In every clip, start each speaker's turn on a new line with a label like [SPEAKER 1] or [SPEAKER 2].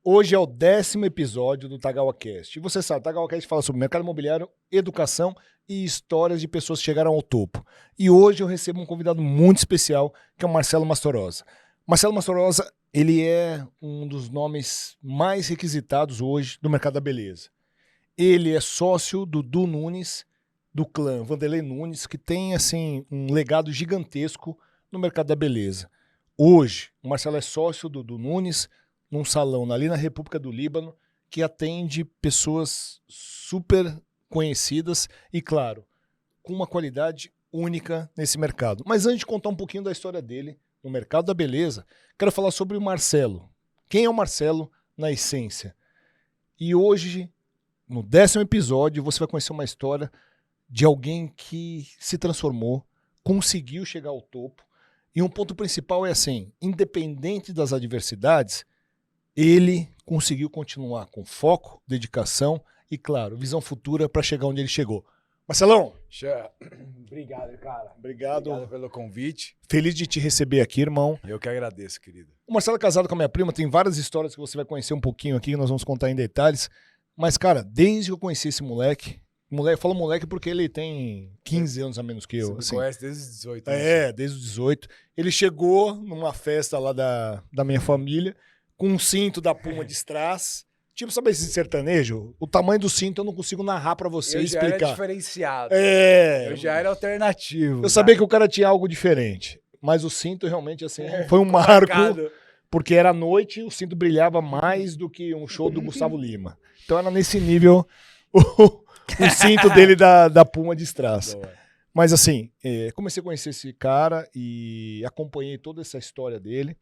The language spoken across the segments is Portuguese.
[SPEAKER 1] Hoje é o 10º episódio do TagawaCast. E você sabe, o TagawaCast fala sobre mercado imobiliário, educação e histórias de pessoas que chegaram ao topo. E hoje eu recebo um convidado muito especial, que é o Marcelo Mastorosa. Marcelo Mastorosa, ele é um dos nomes mais requisitados hoje do mercado da beleza. Ele é sócio do Du Nunes, do clã Vanderlei Nunes, que tem assim um legado gigantesco no mercado da beleza. Hoje, o Marcelo é sócio do Du Nunes, num salão ali na República do Líbano, que atende pessoas super conhecidas e, claro, com uma qualidade única nesse mercado. Mas antes de contar um pouquinho da história dele no mercado da beleza, quero falar sobre o Marcelo. Quem é o Marcelo na essência? E hoje, no 10º episódio, você vai conhecer uma história de alguém que se transformou, conseguiu chegar ao topo. E um ponto principal é assim, independente das adversidades, ele conseguiu continuar com foco, dedicação e, claro, visão futura para chegar onde ele chegou. Marcelão!
[SPEAKER 2] Obrigado, cara.
[SPEAKER 1] Obrigado
[SPEAKER 2] pelo convite.
[SPEAKER 1] Feliz de te receber aqui, irmão.
[SPEAKER 2] Eu que agradeço, querido.
[SPEAKER 1] O Marcelo é casado com a minha prima, tem várias histórias que você vai conhecer um pouquinho aqui, que nós vamos contar em detalhes. Mas, cara, desde que eu conheci esse moleque, eu falo moleque porque ele tem 15 anos a menos que eu.
[SPEAKER 2] Você me conhece desde os 18.
[SPEAKER 1] Desde os 18. Ele chegou numa festa lá da minha família, com um cinto da Puma de strass. Tipo, sabe esse sertanejo? O tamanho do cinto eu não consigo narrar pra você e explicar.
[SPEAKER 2] Eu já era diferenciado.
[SPEAKER 1] Eu
[SPEAKER 2] já era alternativo.
[SPEAKER 1] Eu sabia que o cara tinha algo diferente. Mas o cinto realmente, assim, foi um marco. Porque era noite e o cinto brilhava mais do que um show do Gustavo Lima. Então era nesse nível o cinto dele da Puma de strass.
[SPEAKER 2] Boa.
[SPEAKER 1] Mas assim, comecei a conhecer esse cara e acompanhei toda essa história dele.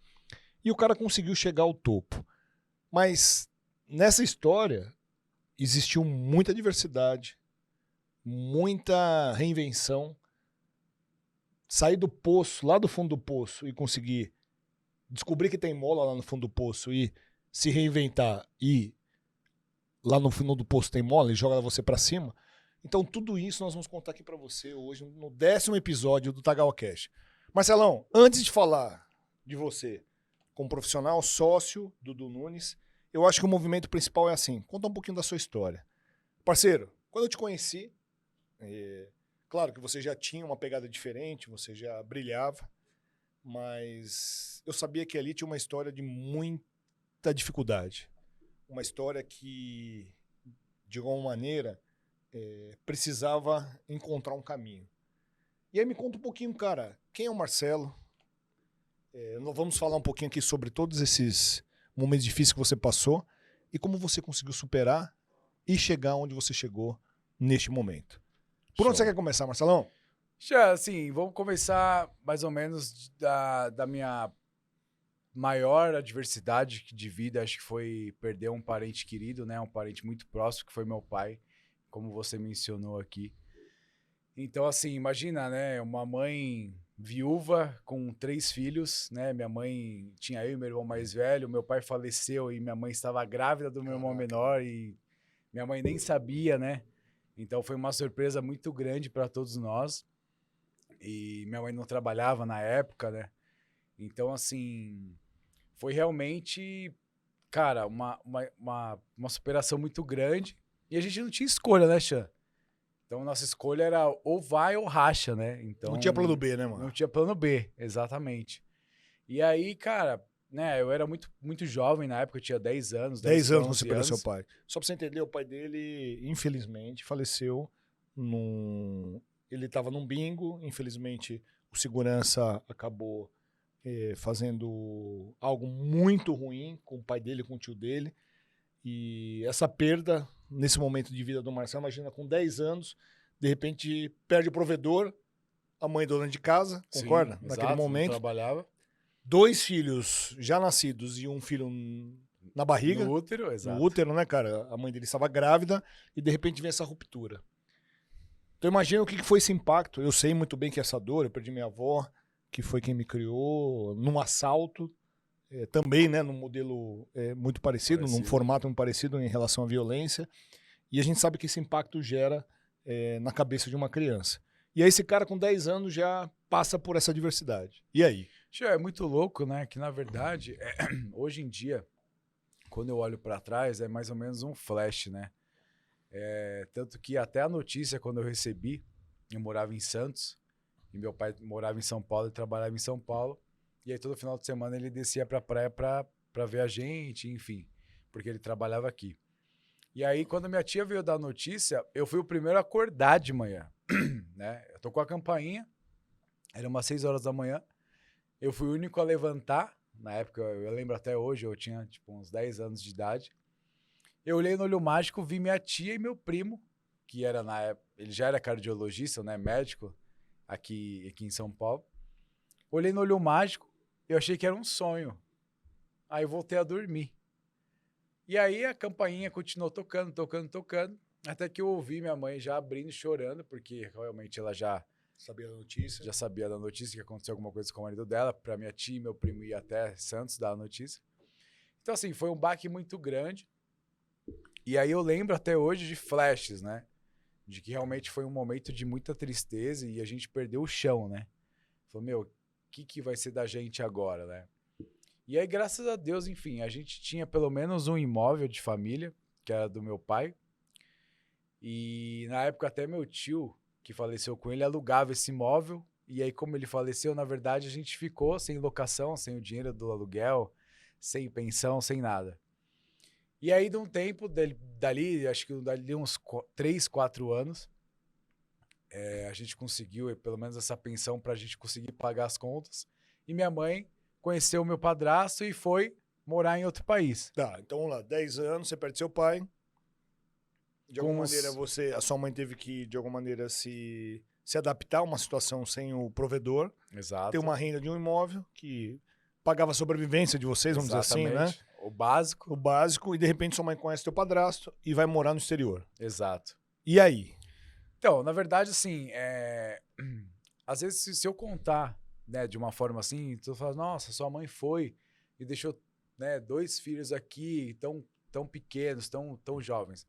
[SPEAKER 1] E o cara conseguiu chegar ao topo. Mas nessa história existiu muita diversidade, muita reinvenção. Sair do poço, lá do fundo do poço, e conseguir descobrir que tem mola lá no fundo do poço e se reinventar e lá no fundo do poço tem mola e joga você pra cima. Então tudo isso nós vamos contar aqui pra você hoje no 10º episódio do TagawaCast. Marcelão, antes de falar de você como profissional, sócio do Du Nunes, eu acho que o movimento principal é assim, conta um pouquinho da sua história. Parceiro, quando eu te conheci, claro que você já tinha uma pegada diferente, você já brilhava, mas eu sabia que ali tinha uma história de muita dificuldade. Uma história que, de alguma maneira, precisava encontrar um caminho. E aí me conta um pouquinho, cara, quem é o Marcelo? Nós vamos falar um pouquinho aqui sobre todos esses momentos difíceis que você passou e como você conseguiu superar e chegar onde você chegou neste momento. Por onde você quer começar, Marcelão?
[SPEAKER 2] Já, assim, vamos começar mais ou menos da minha maior adversidade de vida, acho que foi perder um parente querido, né? Um parente muito próximo, que foi meu pai, como você mencionou aqui. Então, assim, imagina, né? Uma mãe viúva com 3 filhos, né? Minha mãe tinha eu e meu irmão mais velho, meu pai faleceu e minha mãe estava grávida do meu irmão menor e minha mãe nem sabia, né? Então foi uma surpresa muito grande para todos nós. E minha mãe não trabalhava na época, né? Então, assim, foi realmente, cara, uma superação muito grande. E a gente não tinha escolha, né, Xan? Então, nossa escolha era ou vai ou racha, né? Então,
[SPEAKER 1] não tinha plano B, né, mano?
[SPEAKER 2] Não tinha plano B, exatamente. E aí, cara, né, eu era muito, muito jovem na época, eu tinha 10 anos.
[SPEAKER 1] 10 anos quando você perdeu seu pai. Só pra você entender, o pai dele, infelizmente, faleceu ele estava num bingo, infelizmente o segurança acabou fazendo algo muito ruim com o pai dele, com o tio dele. E essa perda, nesse momento de vida do Marcelo, imagina, com 10 anos, de repente perde o provedor, a mãe dona de casa, concorda?
[SPEAKER 2] Sim,
[SPEAKER 1] naquele
[SPEAKER 2] exato,
[SPEAKER 1] momento.
[SPEAKER 2] Não trabalhava.
[SPEAKER 1] 2 filhos já nascidos e um filho na barriga.
[SPEAKER 2] No útero, exato.
[SPEAKER 1] No útero, né, cara? A mãe dele estava grávida e de repente vem essa ruptura. Então imagina o que foi esse impacto. Eu sei muito bem que essa dor, eu perdi minha avó, que foi quem me criou, num assalto, também, né, num modelo muito parecido, num formato muito parecido em relação à violência. E a gente sabe que esse impacto gera na cabeça de uma criança. E aí esse cara com 10 anos já passa por essa adversidade. E aí?
[SPEAKER 2] É muito louco, né? Que na verdade, hoje em dia, quando eu olho para trás, é mais ou menos um flash, né? Tanto que até a notícia, quando eu recebi, eu morava em Santos, e meu pai morava em São Paulo e trabalhava em São Paulo. E aí todo final de semana ele descia pra praia pra ver a gente, enfim, porque ele trabalhava aqui. E aí, quando minha tia veio dar a notícia, eu fui o primeiro a acordar de manhã, né? Eu tocou a campainha, era umas 6 horas da manhã, eu fui o único a levantar, na época, eu lembro até hoje, eu tinha tipo uns 10 anos de idade. Eu olhei no olho mágico, vi minha tia e meu primo, que era na época, ele já era cardiologista, né, médico, aqui em São Paulo. Olhei no olho mágico, eu achei que era um sonho. Aí eu voltei a dormir. E aí a campainha continuou tocando, até que eu ouvi minha mãe já abrindo e chorando, porque realmente ela já
[SPEAKER 1] Sabia da notícia?
[SPEAKER 2] já sabia da notícia que aconteceu alguma coisa com o marido dela, para minha tia e meu primo ir até Santos dar a notícia. Então assim, foi um baque muito grande. E aí eu lembro até hoje de flashes, né? De que realmente foi um momento de muita tristeza e a gente perdeu o chão, né? Falou, meu, o que vai ser da gente agora, né? E aí, graças a Deus, enfim, a gente tinha pelo menos um imóvel de família, que era do meu pai. E na época até meu tio, que faleceu com ele, alugava esse imóvel. E aí, como ele faleceu, na verdade, a gente ficou sem locação, sem o dinheiro do aluguel, sem pensão, sem nada. E aí, de um tempo, dali acho que dali uns 3, 4 anos, a gente conseguiu pelo menos essa pensão para a gente conseguir pagar as contas. E minha mãe conheceu o meu padrasto e foi morar em outro país.
[SPEAKER 1] Tá, então vamos lá. 10 anos, você perde seu pai. De alguma maneira, a sua mãe teve que, de alguma maneira, se adaptar a uma situação sem o provedor.
[SPEAKER 2] Exato.
[SPEAKER 1] Ter uma renda de um imóvel que pagava a sobrevivência de vocês, vamos dizer assim, né?
[SPEAKER 2] O básico.
[SPEAKER 1] O básico. E de repente sua mãe conhece teu padrasto e vai morar no exterior.
[SPEAKER 2] Exato.
[SPEAKER 1] E aí?
[SPEAKER 2] Então, na verdade, assim, às vezes se eu contar, né, de uma forma assim, tu fala, nossa, sua mãe foi e deixou, né, 2 filhos aqui, tão pequenos, tão jovens.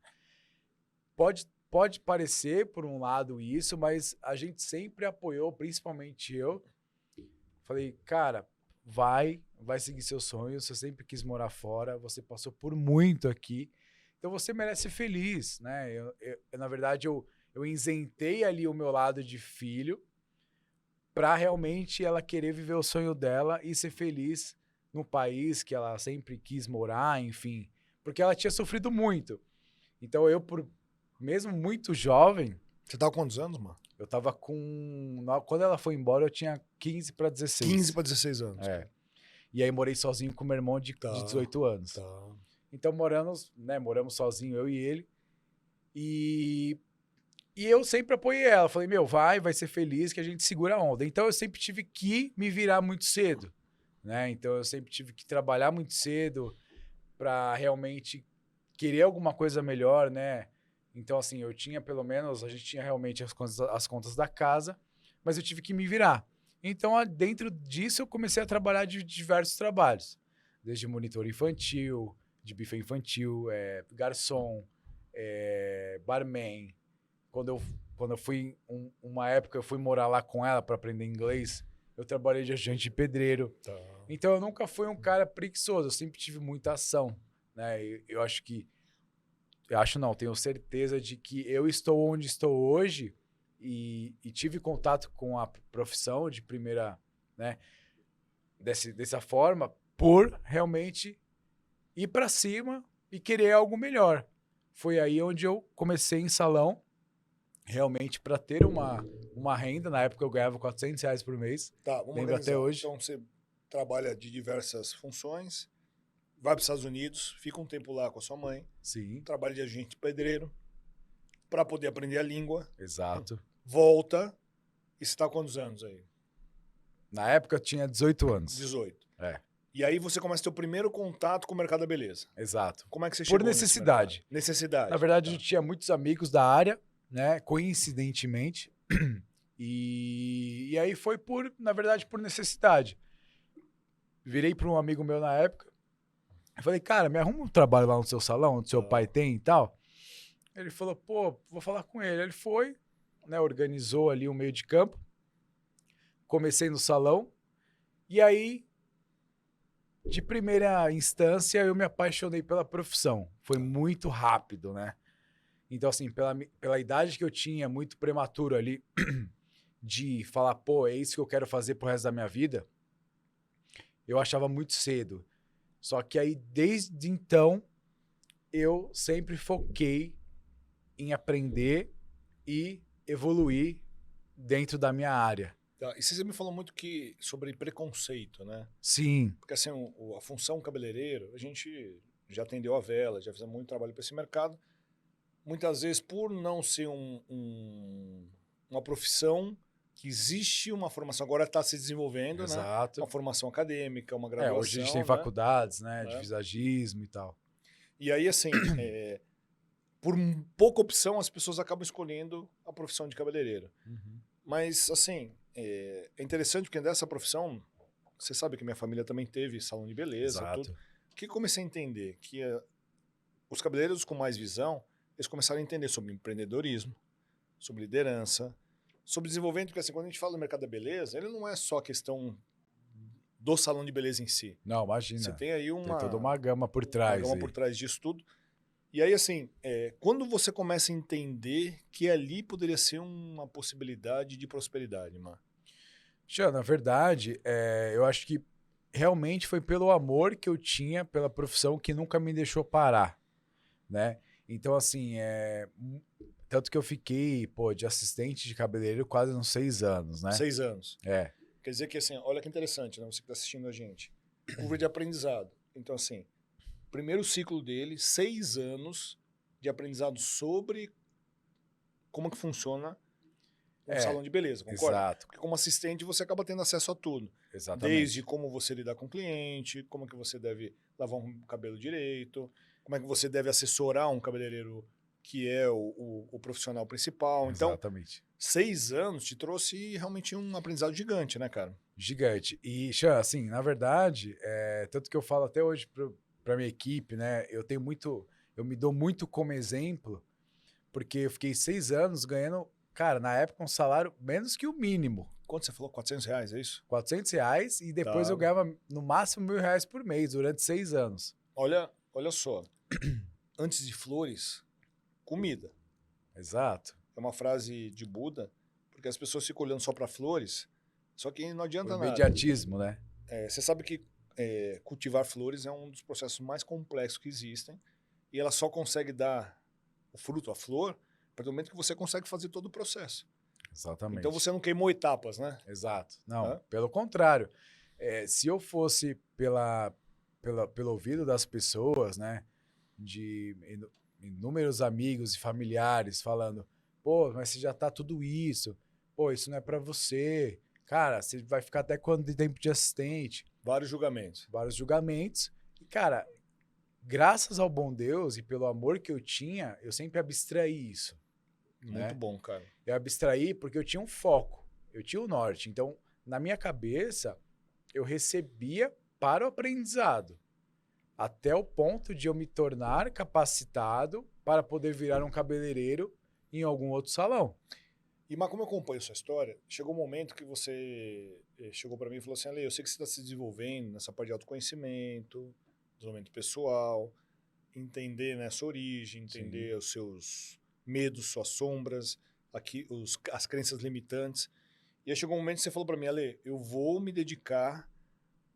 [SPEAKER 2] Pode parecer, por um lado, isso, mas a gente sempre apoiou, principalmente eu. Falei, cara, vai seguir seus sonhos, você sempre quis morar fora, você passou por muito aqui, então você merece ser feliz, né? Na verdade, eu isentei ali o meu lado de filho para realmente ela querer viver o sonho dela e ser feliz no país que ela sempre quis morar, enfim, porque ela tinha sofrido muito. Então mesmo muito jovem...
[SPEAKER 1] Você tava com quantos anos, mano?
[SPEAKER 2] Eu tava quando ela foi embora, eu tinha 15 para 16.
[SPEAKER 1] 15 para 16 anos.
[SPEAKER 2] E aí morei sozinho com meu irmão de 18 anos.
[SPEAKER 1] Tá.
[SPEAKER 2] Então moramos sozinho, eu e ele. E eu sempre apoiei ela. Falei, meu, vai ser feliz que a gente segura a onda. Então eu sempre tive que me virar muito cedo, né? Então eu sempre tive que trabalhar muito cedo para realmente querer alguma coisa melhor, né? Então, assim, a gente tinha realmente as contas da casa, mas eu tive que me virar. Então, dentro disso, eu comecei a trabalhar de diversos trabalhos. Desde monitor infantil, de buffet infantil, garçom, barman. Quando eu fui, uma época, eu fui morar lá com ela para aprender inglês, eu trabalhei de agente de pedreiro.
[SPEAKER 1] Tá.
[SPEAKER 2] Então, eu nunca fui um cara preguiçoso, eu sempre tive muita ação, né? Eu acho que tenho certeza de que eu estou onde estou hoje e tive contato com a profissão de primeira, né, dessa forma, por realmente ir para cima e querer algo melhor. Foi aí onde eu comecei em salão, realmente para ter uma renda. Na época eu ganhava R$400 por mês.
[SPEAKER 1] Tá, vamos
[SPEAKER 2] Lembro
[SPEAKER 1] organizar.
[SPEAKER 2] até hoje.
[SPEAKER 1] Então você trabalha de diversas funções, vai para os Estados Unidos, fica um tempo lá com a sua mãe.
[SPEAKER 2] Sim.
[SPEAKER 1] Trabalha de agente pedreiro para poder aprender a língua.
[SPEAKER 2] Exato.
[SPEAKER 1] Volta. E você está com quantos anos aí?
[SPEAKER 2] Na época eu tinha 18 anos.
[SPEAKER 1] 18. E aí você começa a ter o primeiro contato com o mercado da beleza.
[SPEAKER 2] Exato.
[SPEAKER 1] Como é que você chegou
[SPEAKER 2] por necessidade.
[SPEAKER 1] Necessidade.
[SPEAKER 2] Na verdade, eu tinha muitos amigos da área, né? Coincidentemente. E aí foi na verdade, por necessidade. Virei para um amigo meu na época. Eu falei, cara, me arruma um trabalho lá no seu salão, onde seu pai tem e tal. Ele falou, pô, vou falar com ele. Ele foi, né? Organizou ali um meio de campo. Comecei no salão. E aí, De primeira instância, eu me apaixonei pela profissão. Foi muito rápido, né? Então, assim, pela idade que eu tinha, muito prematuro ali, de falar, pô, é isso que eu quero fazer pro resto da minha vida, eu achava muito cedo. Só que aí, desde então, eu sempre foquei em aprender e evoluir dentro da minha área.
[SPEAKER 1] Tá, e você me falou muito sobre preconceito, né?
[SPEAKER 2] Sim,
[SPEAKER 1] Porque assim, a função cabeleireiro, a gente já atendeu a vela, já fizemos muito trabalho para esse mercado. Muitas vezes, por não ser uma profissão que existe uma formação, agora está se desenvolvendo, né?
[SPEAKER 2] exato.
[SPEAKER 1] Uma formação acadêmica, uma
[SPEAKER 2] Hoje a gente tem
[SPEAKER 1] graduação, né?
[SPEAKER 2] faculdades, né, de visagismo e tal.
[SPEAKER 1] E aí, assim, por pouca opção, as pessoas acabam escolhendo a profissão de cabeleireiro. Mas, assim, é interessante porque dessa profissão, você sabe que minha família também teve salão de beleza,
[SPEAKER 2] Exato.
[SPEAKER 1] tudo. O que eu comecei a entender? Que os cabeleireiros com mais visão, eles começaram a entender sobre empreendedorismo, sobre liderança, sobre desenvolvimento, porque assim, quando a gente fala do mercado da beleza, ele não é só a questão do salão de beleza em si.
[SPEAKER 2] Não, imagina.
[SPEAKER 1] Você tem aí
[SPEAKER 2] Tem toda uma gama por trás.
[SPEAKER 1] Uma gama por trás disso tudo. E aí, assim, quando você começa a entender que ali poderia ser uma possibilidade de prosperidade, mano.
[SPEAKER 2] Já, na verdade, eu acho que realmente foi pelo amor que eu tinha pela profissão que nunca me deixou parar, né? Então, assim, tanto que eu fiquei, pô, de assistente de cabeleireiro quase uns 6 anos, né?
[SPEAKER 1] 6 anos.
[SPEAKER 2] É.
[SPEAKER 1] Quer dizer que, assim, olha que interessante, né? Você que está assistindo a gente. Curva de aprendizado. Então, assim, primeiro ciclo dele, 6 anos de aprendizado sobre como que funciona um salão de beleza, concorda?
[SPEAKER 2] Exato.
[SPEAKER 1] Porque como assistente você acaba tendo acesso a tudo.
[SPEAKER 2] Exatamente.
[SPEAKER 1] Desde como você lidar com o cliente, como que você deve lavar um cabelo direito, como é que você deve assessorar um cabeleireiro que é o profissional principal.
[SPEAKER 2] Exatamente.
[SPEAKER 1] Então, 6 anos te trouxe realmente um aprendizado gigante, né, cara?
[SPEAKER 2] Gigante. E, Xan, assim, na verdade, tanto que eu falo até hoje para minha equipe, né? Eu me dou muito como exemplo, porque eu fiquei 6 anos ganhando, cara, na época um salário menos que o mínimo.
[SPEAKER 1] Quanto você falou? R$ 400, é isso?
[SPEAKER 2] R$ 400 e depois eu ganhava no máximo R$ 1.000 por mês durante 6 anos.
[SPEAKER 1] Olha só. Antes de flores, comida.
[SPEAKER 2] Exato.
[SPEAKER 1] É uma frase de Buda, porque as pessoas ficam olhando só para flores, só que não adianta
[SPEAKER 2] O
[SPEAKER 1] nada.
[SPEAKER 2] imediatismo, né?
[SPEAKER 1] Você sabe que cultivar flores é um dos processos mais complexos que existem e ela só consegue dar o fruto, a flor, a partir do momento que você consegue fazer todo o processo.
[SPEAKER 2] Exatamente.
[SPEAKER 1] Então você não queimou etapas, né?
[SPEAKER 2] Exato. Não, pelo contrário. Se eu fosse pelo ouvido das pessoas, né, de inúmeros amigos e familiares falando, pô, mas você já tá tudo isso, pô, isso não é para você, cara, você vai ficar até quando de tempo de assistente?
[SPEAKER 1] Vários julgamentos.
[SPEAKER 2] Vários julgamentos. E, cara, graças ao bom Deus e pelo amor que eu tinha, eu sempre abstraí isso.
[SPEAKER 1] Muito bom, cara.
[SPEAKER 2] Eu abstraí porque eu tinha um foco, eu tinha um norte. Então, na minha cabeça, eu recebia para o aprendizado, até o ponto de eu me tornar capacitado para poder virar um cabeleireiro em algum outro salão.
[SPEAKER 1] Mas como eu acompanho sua história, chegou um momento que você chegou para mim e falou assim, Ale, eu sei que você está se desenvolvendo nessa parte de autoconhecimento, desenvolvimento pessoal, entender, né, sua origem, entender os seus medos, suas sombras, as crenças limitantes. E aí chegou um momento que você falou para mim, Ale, eu vou me dedicar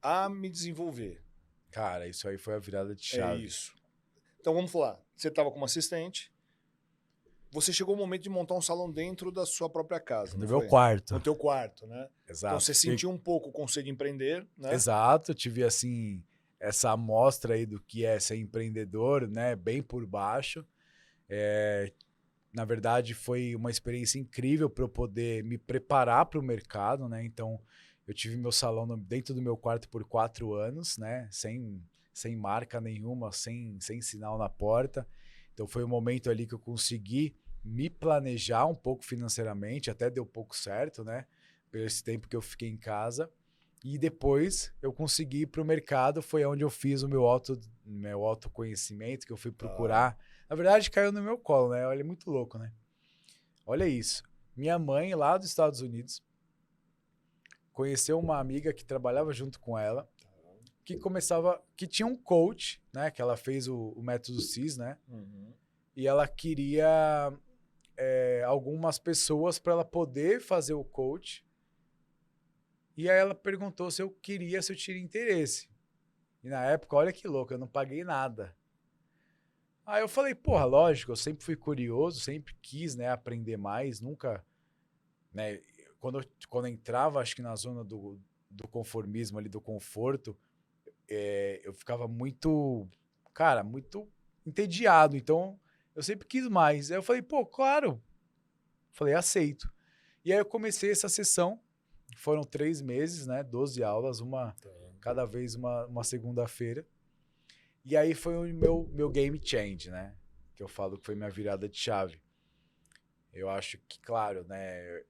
[SPEAKER 1] a me desenvolver.
[SPEAKER 2] Cara, isso aí foi a virada de chave.
[SPEAKER 1] É isso. Então vamos falar, você estava como assistente, você chegou o momento de montar um salão dentro da sua própria casa.
[SPEAKER 2] No meu quarto.
[SPEAKER 1] No teu quarto, né?
[SPEAKER 2] Exato.
[SPEAKER 1] Então você sentiu um pouco o conceito de empreender, né?
[SPEAKER 2] Exato, tive assim essa amostra aí do que é ser empreendedor, né? Bem por baixo. Na verdade, foi uma experiência incrível para eu poder me preparar para o mercado, né? Então, eu tive meu salão dentro do meu quarto por 4 anos, né? Sem marca nenhuma, sem sinal na porta. Então, foi um momento ali que eu consegui me planejar um pouco financeiramente, até deu pouco certo, né? Por esse tempo que eu fiquei em casa. E depois eu consegui ir para o mercado, foi onde eu fiz o meu autoconhecimento, que eu fui procurar. Na verdade, caiu no meu colo, né? Olha, é muito louco, né? Olha isso. Minha mãe, lá dos Estados Unidos, conheceu uma amiga que trabalhava junto com ela, que tinha um coach, né? Que ela fez o método CIS, né?
[SPEAKER 1] Uhum.
[SPEAKER 2] E ela queria algumas pessoas para ela poder fazer o coach. E aí ela perguntou se eu tinha interesse. E na época, olha que louco, eu não paguei nada. Aí eu falei, porra, lógico, eu sempre fui curioso, sempre quis, né, aprender mais, nunca, né, quando eu entrava, acho que na zona do conformismo ali, do conforto, eu ficava muito, cara, muito entediado, então eu sempre quis mais. Aí eu falei, pô, claro, falei, aceito. E aí eu comecei essa sessão, foram 3 meses, né, 12 aulas, cada vez uma segunda-feira. E aí foi o meu game change, né? Que eu falo que foi minha virada de chave. Eu acho que, claro, né?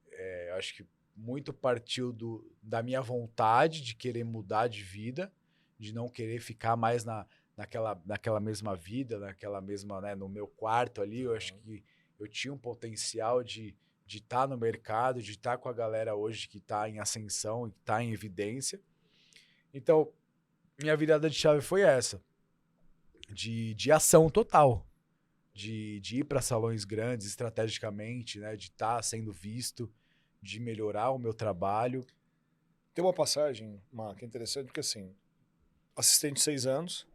[SPEAKER 2] Eu acho que muito partiu da minha vontade de querer mudar de vida, de não querer ficar mais naquela mesma vida, naquela mesma, né? No meu quarto ali. Eu acho que eu tinha um potencial de estar no mercado, de estar com a galera hoje que está em ascensão e que está em evidência. Então, minha virada de chave foi essa. De ação total, de ir para salões grandes estrategicamente, né, de estar sendo visto, de melhorar o meu trabalho.
[SPEAKER 1] Tem uma passagem, que é interessante, porque assim, assistente de 6 anos,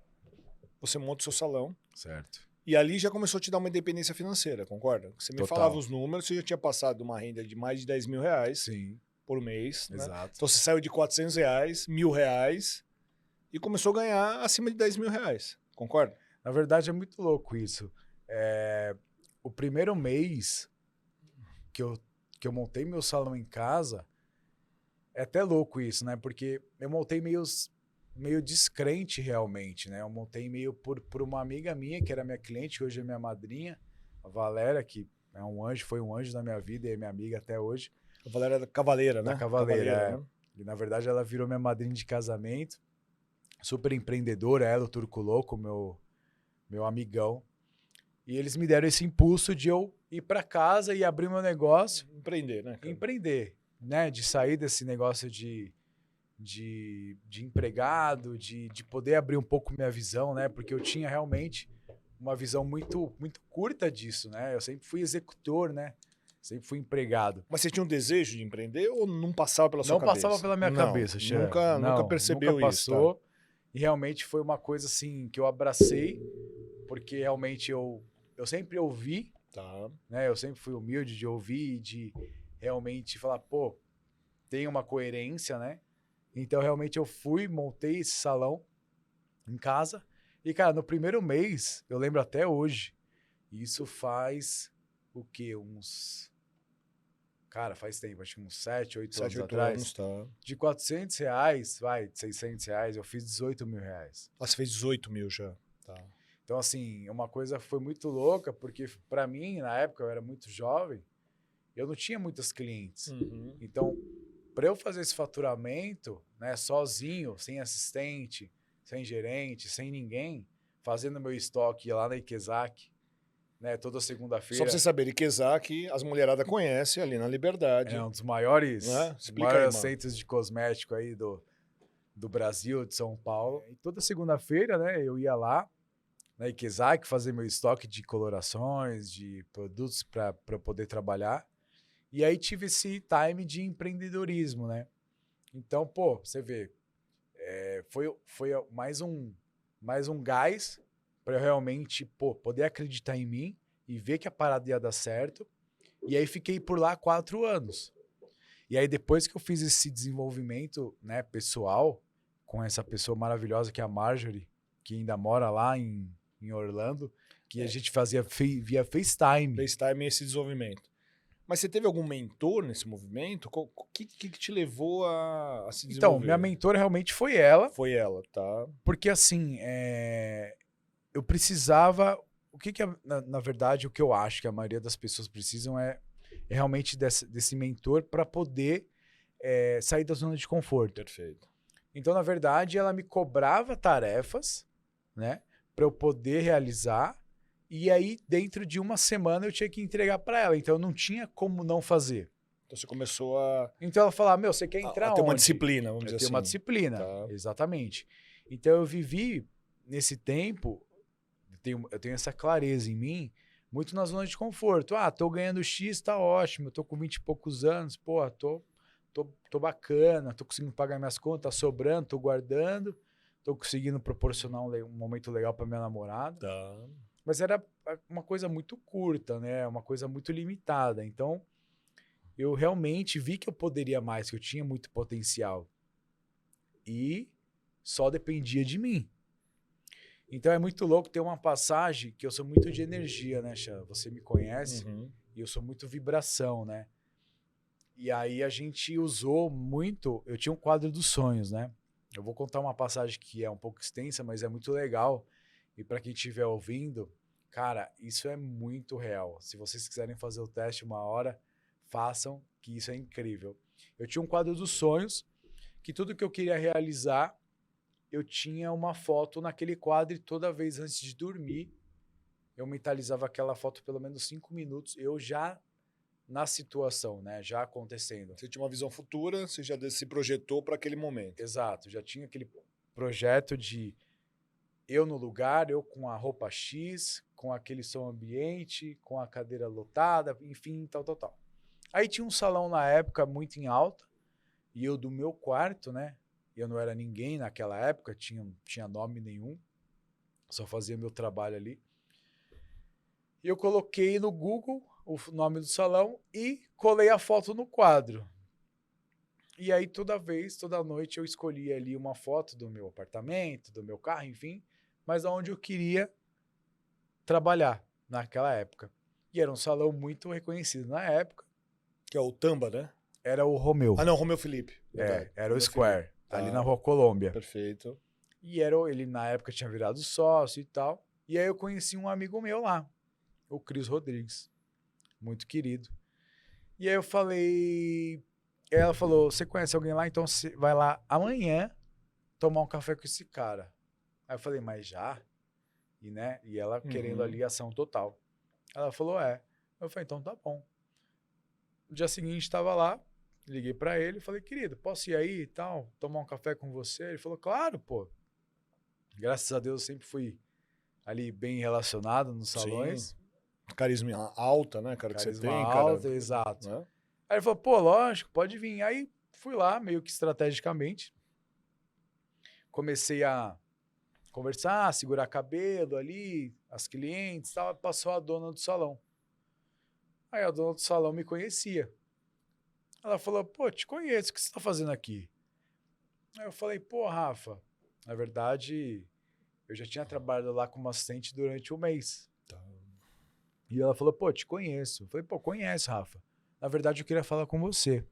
[SPEAKER 1] você monta o seu salão,
[SPEAKER 2] Certo.
[SPEAKER 1] e ali já começou a te dar uma independência financeira, concorda? Você me falava os números, você já tinha passado uma renda de mais de 10 mil reais
[SPEAKER 2] Sim,
[SPEAKER 1] por mês, né?
[SPEAKER 2] exato.
[SPEAKER 1] Então você saiu de 400 reais, R$1.000, e começou a ganhar acima de 10 mil reais, concorda?
[SPEAKER 2] Na verdade, é muito louco isso. O primeiro mês que eu montei meu salão em casa, é até louco isso, né? Porque eu montei meio descrente realmente, né? Eu montei meio por uma amiga minha, que era minha cliente, que hoje é minha madrinha, a Valéria, que é um anjo, foi um anjo na minha vida e é minha amiga até hoje.
[SPEAKER 1] A Valéria da Cavaleira, né?
[SPEAKER 2] Da Cavaleira,
[SPEAKER 1] né?
[SPEAKER 2] E na verdade ela virou minha madrinha de casamento, super empreendedora, ela, o Turco Louco, meu amigão. E eles me deram esse impulso de eu ir para casa e abrir meu negócio.
[SPEAKER 1] Empreender, né, cara?
[SPEAKER 2] Empreender, né? De sair desse negócio de empregado, de poder abrir um pouco minha visão, né? Porque eu tinha realmente uma visão muito, muito curta disso, né? Eu sempre fui executor, né? Sempre fui empregado.
[SPEAKER 1] Mas você tinha um desejo de empreender ou não passava pela sua cabeça?
[SPEAKER 2] Não passava pela minha cabeça, Xan.
[SPEAKER 1] Nunca percebeu
[SPEAKER 2] nunca passou,
[SPEAKER 1] isso, tá?
[SPEAKER 2] E realmente foi uma coisa assim que eu abracei, porque realmente eu sempre ouvi,
[SPEAKER 1] Tá.
[SPEAKER 2] né? Eu sempre fui humilde de ouvir e de realmente falar, pô, tem uma coerência, né? Então realmente eu fui, montei esse salão em casa e, cara, no primeiro mês, eu lembro até hoje, isso faz o quê? Cara, faz tempo, acho que uns 7, 8 anos atrás.
[SPEAKER 1] Anos, tá.
[SPEAKER 2] De R$400, de R$600, eu fiz R$18 mil.
[SPEAKER 1] Ah, você fez 18 mil já. Tá.
[SPEAKER 2] Então, assim, uma coisa foi muito louca, porque para mim, na época, eu era muito jovem, eu não tinha muitos clientes.
[SPEAKER 1] Uhum.
[SPEAKER 2] Então, para eu fazer esse faturamento, né, sozinho, sem assistente, sem gerente, sem ninguém, fazendo meu estoque lá na Ikezaki, né, toda segunda-feira.
[SPEAKER 1] Só pra você saber, Ikezaki, as mulheradas conhecem ali na Liberdade.
[SPEAKER 2] É um dos maiores, centros de cosmético aí do Brasil, de São Paulo. E toda segunda-feira, né, eu ia lá na Ikezaki fazer meu estoque de colorações, de produtos para poder trabalhar. E aí tive esse time de empreendedorismo, né? Então, pô, você vê, foi mais um gás para eu realmente, pô, poder acreditar em mim e ver que a parada ia dar certo. E aí fiquei por lá 4 anos. E aí depois que eu fiz esse desenvolvimento, né, pessoal, com essa pessoa maravilhosa que é a Marjorie, que ainda mora lá em Orlando, que a gente fazia via FaceTime.
[SPEAKER 1] FaceTime e esse desenvolvimento. Mas você teve algum mentor nesse movimento? O que te levou a se desenvolver?
[SPEAKER 2] Então, minha mentora realmente foi ela.
[SPEAKER 1] Foi ela, tá?
[SPEAKER 2] Porque assim, eu precisava... na verdade, o que eu acho que a maioria das pessoas precisam é realmente desse mentor para poder sair da zona de conforto.
[SPEAKER 1] Perfeito.
[SPEAKER 2] Então, na verdade, ela me cobrava tarefas, né, para eu poder realizar. E aí, dentro de uma semana, eu tinha que entregar para ela. Então, eu não tinha como não fazer.
[SPEAKER 1] Então, você começou a...
[SPEAKER 2] Então, ela falava, você quer entrar onde?
[SPEAKER 1] Ter uma disciplina, vamos dizer assim.
[SPEAKER 2] Ter uma disciplina,
[SPEAKER 1] tá.
[SPEAKER 2] Exatamente. Então eu vivi nesse tempo, eu tenho essa clareza em mim, muito na zona de conforto. Ah, tô ganhando X, tá ótimo, eu tô com 20 e poucos anos, pô, tô bacana, tô conseguindo pagar minhas contas, tá sobrando, tô guardando, tô conseguindo proporcionar um momento legal para minha namorada.
[SPEAKER 1] Tá.
[SPEAKER 2] Mas era uma coisa muito curta, né? Uma coisa muito limitada. Então, eu realmente vi que eu poderia mais, que eu tinha muito potencial. E só dependia de mim. Então é muito louco ter uma passagem que eu sou muito de energia, né, Xan? Você me conhece e eu sou muito vibração, né? E aí a gente usou muito. Eu tinha um quadro dos sonhos, né? Eu vou contar uma passagem que é um pouco extensa, mas é muito legal. E para quem estiver ouvindo, cara, isso é muito real. Se vocês quiserem fazer o teste uma hora, façam, que isso é incrível. Eu tinha um quadro dos sonhos, que tudo que eu queria realizar, eu tinha uma foto naquele quadro e toda vez antes de dormir, eu mentalizava aquela foto pelo menos 5 minutos, eu já na situação, né? Já acontecendo.
[SPEAKER 1] Você tinha uma visão futura, você já se projetou para aquele momento.
[SPEAKER 2] Exato, já tinha aquele projeto de eu no lugar, eu com a roupa X, com aquele som ambiente, com a cadeira lotada, enfim, tal. Aí tinha um salão na época muito em alta, e eu do meu quarto, né? Eu não era ninguém naquela época, tinha nome nenhum, só fazia meu trabalho ali. E eu coloquei no Google o nome do salão e colei a foto no quadro. E aí toda noite eu escolhia ali uma foto do meu apartamento, do meu carro, enfim, mas aonde eu queria trabalhar naquela época. E era um salão muito reconhecido na época.
[SPEAKER 1] Que é o Tamba, né?
[SPEAKER 2] Era o Romeu.
[SPEAKER 1] Ah, não, Romeu Felipe. Verdade.
[SPEAKER 2] Era
[SPEAKER 1] Romeu
[SPEAKER 2] o Square,
[SPEAKER 1] Tá.
[SPEAKER 2] ali na Rua Colômbia.
[SPEAKER 1] Perfeito.
[SPEAKER 2] E ele na época tinha virado sócio e tal. E aí eu conheci um amigo meu lá, o Cris Rodrigues, muito querido. E aí eu falei, ela falou, você conhece alguém lá? Então você vai lá amanhã tomar um café com esse cara. Aí eu falei, mas já? E ela querendo ali ação total. Ela falou, é. Eu falei, então tá bom. No dia seguinte estava lá, liguei pra ele e falei, querido, posso ir aí e tal, tomar um café com você? Ele falou, claro, pô. Graças a Deus eu sempre fui ali bem relacionado nos salões.
[SPEAKER 1] Sim. Carisma alta, né, cara, que você
[SPEAKER 2] Carisma
[SPEAKER 1] tem,
[SPEAKER 2] alto,
[SPEAKER 1] cara.
[SPEAKER 2] exato.
[SPEAKER 1] Né?
[SPEAKER 2] Aí ele falou, pô, lógico, pode vir. Aí fui lá, meio que estrategicamente. Comecei a conversar, segurar cabelo ali, as clientes, tal. Passou a dona do salão. Aí a dona do salão me conhecia. Ela falou, pô, te conheço, o que você tá fazendo aqui? Aí eu falei, pô, Rafa, na verdade, eu já tinha trabalhado lá como assistente durante um mês.
[SPEAKER 1] Tá.
[SPEAKER 2] E ela falou, pô, te conheço. Eu falei, pô, conhece, Rafa. Na verdade, eu queria falar com você.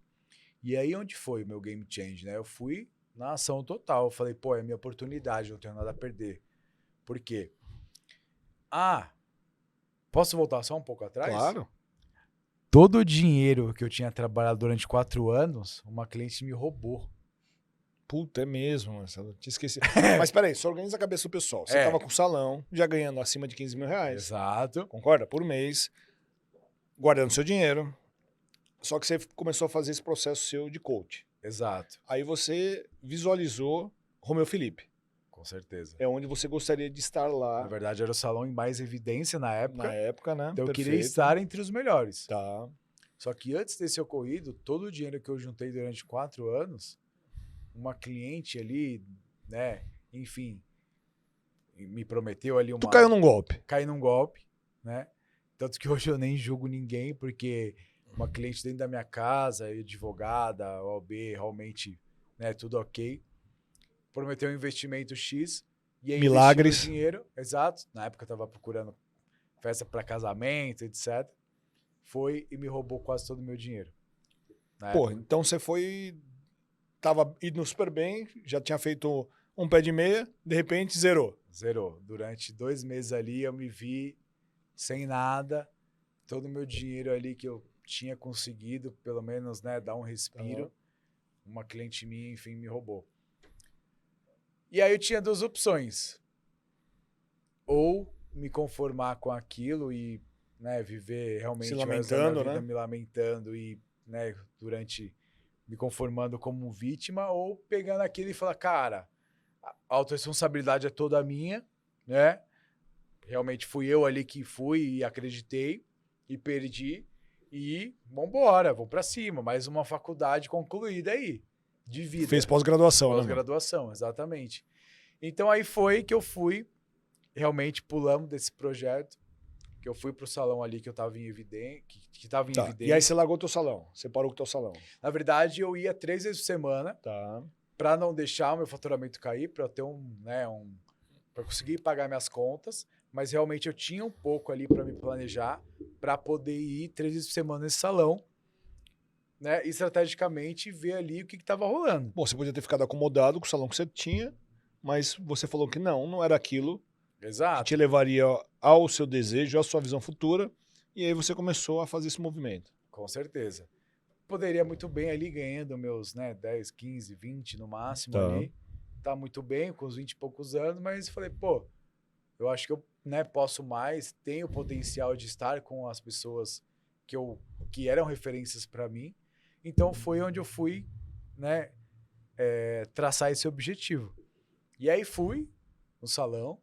[SPEAKER 2] E aí, onde foi o meu game change, né? Eu fui na ação total. Eu falei, pô, é minha oportunidade, não tenho nada a perder. Por quê? Posso voltar só um pouco atrás?
[SPEAKER 1] Claro.
[SPEAKER 2] Todo o dinheiro que eu tinha trabalhado durante 4 anos, uma cliente me roubou.
[SPEAKER 1] Puta, é mesmo, Marcelo. Tinha esquecido. Mas peraí, só organiza a cabeça do pessoal. Você tava com o salão, já ganhando acima de 15 mil reais.
[SPEAKER 2] Exato.
[SPEAKER 1] Concorda? Por mês. Guardando seu dinheiro. Só que você começou a fazer esse processo seu de coach.
[SPEAKER 2] Exato.
[SPEAKER 1] Aí você visualizou Romeu Felipe.
[SPEAKER 2] Com certeza.
[SPEAKER 1] É onde você gostaria de estar lá.
[SPEAKER 2] Na verdade, era o salão em mais evidência na época.
[SPEAKER 1] Na época, né?
[SPEAKER 2] Então eu
[SPEAKER 1] Perfeito.
[SPEAKER 2] queria estar entre os melhores.
[SPEAKER 1] Tá.
[SPEAKER 2] Só que antes desse ocorrido, todo o dinheiro que eu juntei durante 4 anos, uma cliente ali, né, enfim, me prometeu ali uma...
[SPEAKER 1] Tu caiu num golpe.
[SPEAKER 2] Caí num golpe, né? Tanto que hoje eu nem julgo ninguém, porque uma cliente dentro da minha casa, advogada, OAB, realmente, né, tudo ok. Prometeu um investimento X e aí
[SPEAKER 1] Milagres.
[SPEAKER 2] investiu o dinheiro, exato. Na época eu tava procurando festa para casamento, etc. Foi e me roubou quase todo o meu dinheiro.
[SPEAKER 1] Pô, então você foi... Tava indo super bem, já tinha feito um pé de meia, de repente zerou.
[SPEAKER 2] Zerou. Durante 2 meses ali eu me vi sem nada, todo o meu dinheiro ali que eu tinha conseguido, pelo menos, né, dar um respiro. Uma cliente minha, enfim, me roubou. E aí eu tinha 2 opções. Ou me conformar com aquilo e, né, viver realmente
[SPEAKER 1] Se
[SPEAKER 2] o resto da minha
[SPEAKER 1] lamentando,
[SPEAKER 2] vida
[SPEAKER 1] né?
[SPEAKER 2] me lamentando e, né, durante me conformando como vítima, ou pegando aquilo e falar, cara, A autorresponsabilidade é toda minha, né? Realmente fui eu ali que fui e acreditei e perdi. E vambora, vou pra cima. Mais uma faculdade concluída aí, de vida.
[SPEAKER 1] Fez pós-graduação, né, mano?
[SPEAKER 2] Pós-graduação, exatamente. Então aí foi que eu fui, realmente pulamos desse projeto, que eu fui pro salão ali que eu tava em evidência, que tava em
[SPEAKER 1] Tá.
[SPEAKER 2] evidência.
[SPEAKER 1] E aí você largou teu salão, você parou com o teu salão.
[SPEAKER 2] Na verdade, eu ia 3 vezes por semana,
[SPEAKER 1] Tá.
[SPEAKER 2] para não deixar o meu faturamento cair, para eu ter para conseguir pagar minhas contas, mas realmente eu tinha um pouco ali para me planejar, para poder ir 3 vezes por semana nesse salão, né, estrategicamente ver ali o que estava rolando.
[SPEAKER 1] Bom, você podia ter ficado acomodado com o salão que você tinha, mas você falou que não era aquilo que
[SPEAKER 2] Exato.
[SPEAKER 1] te levaria ao seu desejo, à sua visão futura, e aí você começou a fazer esse movimento.
[SPEAKER 2] Com certeza. Poderia muito bem ali ganhando meus, 10, 15, 20 no máximo
[SPEAKER 1] Tá.
[SPEAKER 2] ali. Tá muito bem, com os 20 e poucos anos, mas falei, pô, eu acho que eu, posso mais, tenho potencial de estar com as pessoas que eram referências para mim. Então foi onde eu fui, traçar esse objetivo. E aí fui no salão,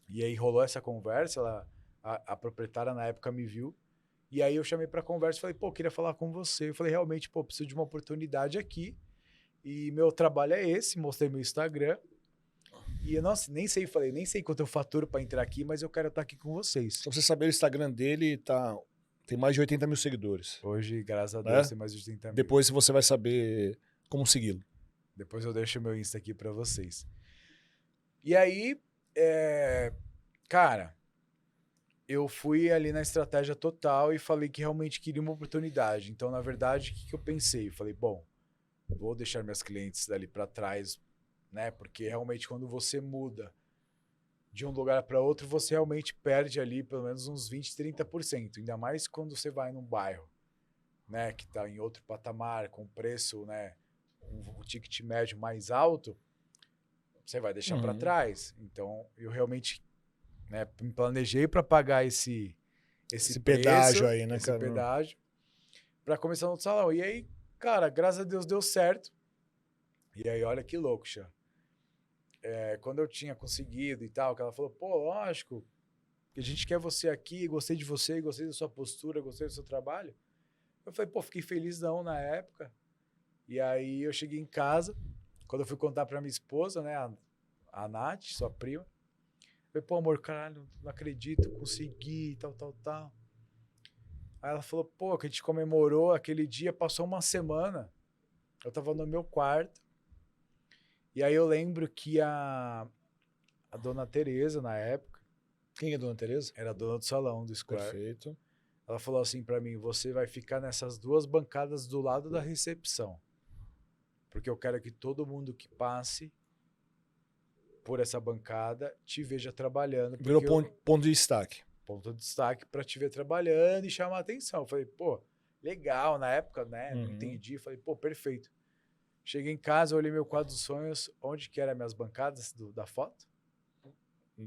[SPEAKER 2] e aí rolou essa conversa, a proprietária na época me viu, e aí eu chamei para conversa e falei, pô, queria falar com você. Eu falei, realmente, pô, preciso de uma oportunidade aqui, e meu trabalho é esse, mostrei meu Instagram, e eu nem sei quanto eu faturo para entrar aqui, mas eu quero estar aqui com vocês.
[SPEAKER 1] Pra você saber, o Instagram dele tem mais de 80 mil seguidores.
[SPEAKER 2] Hoje, graças a Deus, tem mais de 80 mil.
[SPEAKER 1] Depois você vai saber como segui-lo.
[SPEAKER 2] Depois eu deixo meu Insta aqui para vocês. E aí, cara, eu fui ali na estratégia total e falei que realmente queria uma oportunidade. Então, na verdade, o que eu pensei? Eu falei, bom, vou deixar minhas clientes dali para trás, né? Porque realmente quando você muda de um lugar para outro, você realmente perde ali pelo menos uns 20, 30%. Ainda mais quando você vai num bairro, né? Que está em outro patamar, com preço, né? Um ticket médio mais alto, você vai deixar para trás. Então, eu realmente, me planejei para pagar esse
[SPEAKER 1] pedágio
[SPEAKER 2] preço,
[SPEAKER 1] aí, né,
[SPEAKER 2] esse
[SPEAKER 1] cara?
[SPEAKER 2] pedágio, para começar no salão. E aí, cara, graças a Deus deu certo. E aí, olha que louco, Xan. Quando eu tinha conseguido e tal, que ela falou, pô, lógico, que a gente quer você aqui, gostei de você, gostei da sua postura, gostei do seu trabalho. Eu falei, pô, fiquei felizão na época. E aí eu cheguei em casa, quando eu fui contar pra minha esposa, né, a Nath, sua prima, eu falei, pô, amor, caralho, não acredito, consegui, tal. Aí ela falou, pô, que a gente comemorou aquele dia, passou uma semana, eu tava no meu quarto, e aí eu lembro que a dona Tereza, na época...
[SPEAKER 1] Quem é a dona Tereza?
[SPEAKER 2] Era a dona do salão, do Square.
[SPEAKER 1] Perfeito.
[SPEAKER 2] Ela falou assim pra mim, você vai ficar nessas 2 bancadas do lado da recepção. Porque eu quero que todo mundo que passe por essa bancada te veja trabalhando.
[SPEAKER 1] Virou ponto de destaque.
[SPEAKER 2] Ponto de destaque para te ver trabalhando e chamar a atenção. Eu falei, pô, legal. Na época, né? Não entendi. Falei, pô, perfeito. Cheguei em casa, olhei meu quadro dos sonhos. Onde que eram minhas bancadas da foto?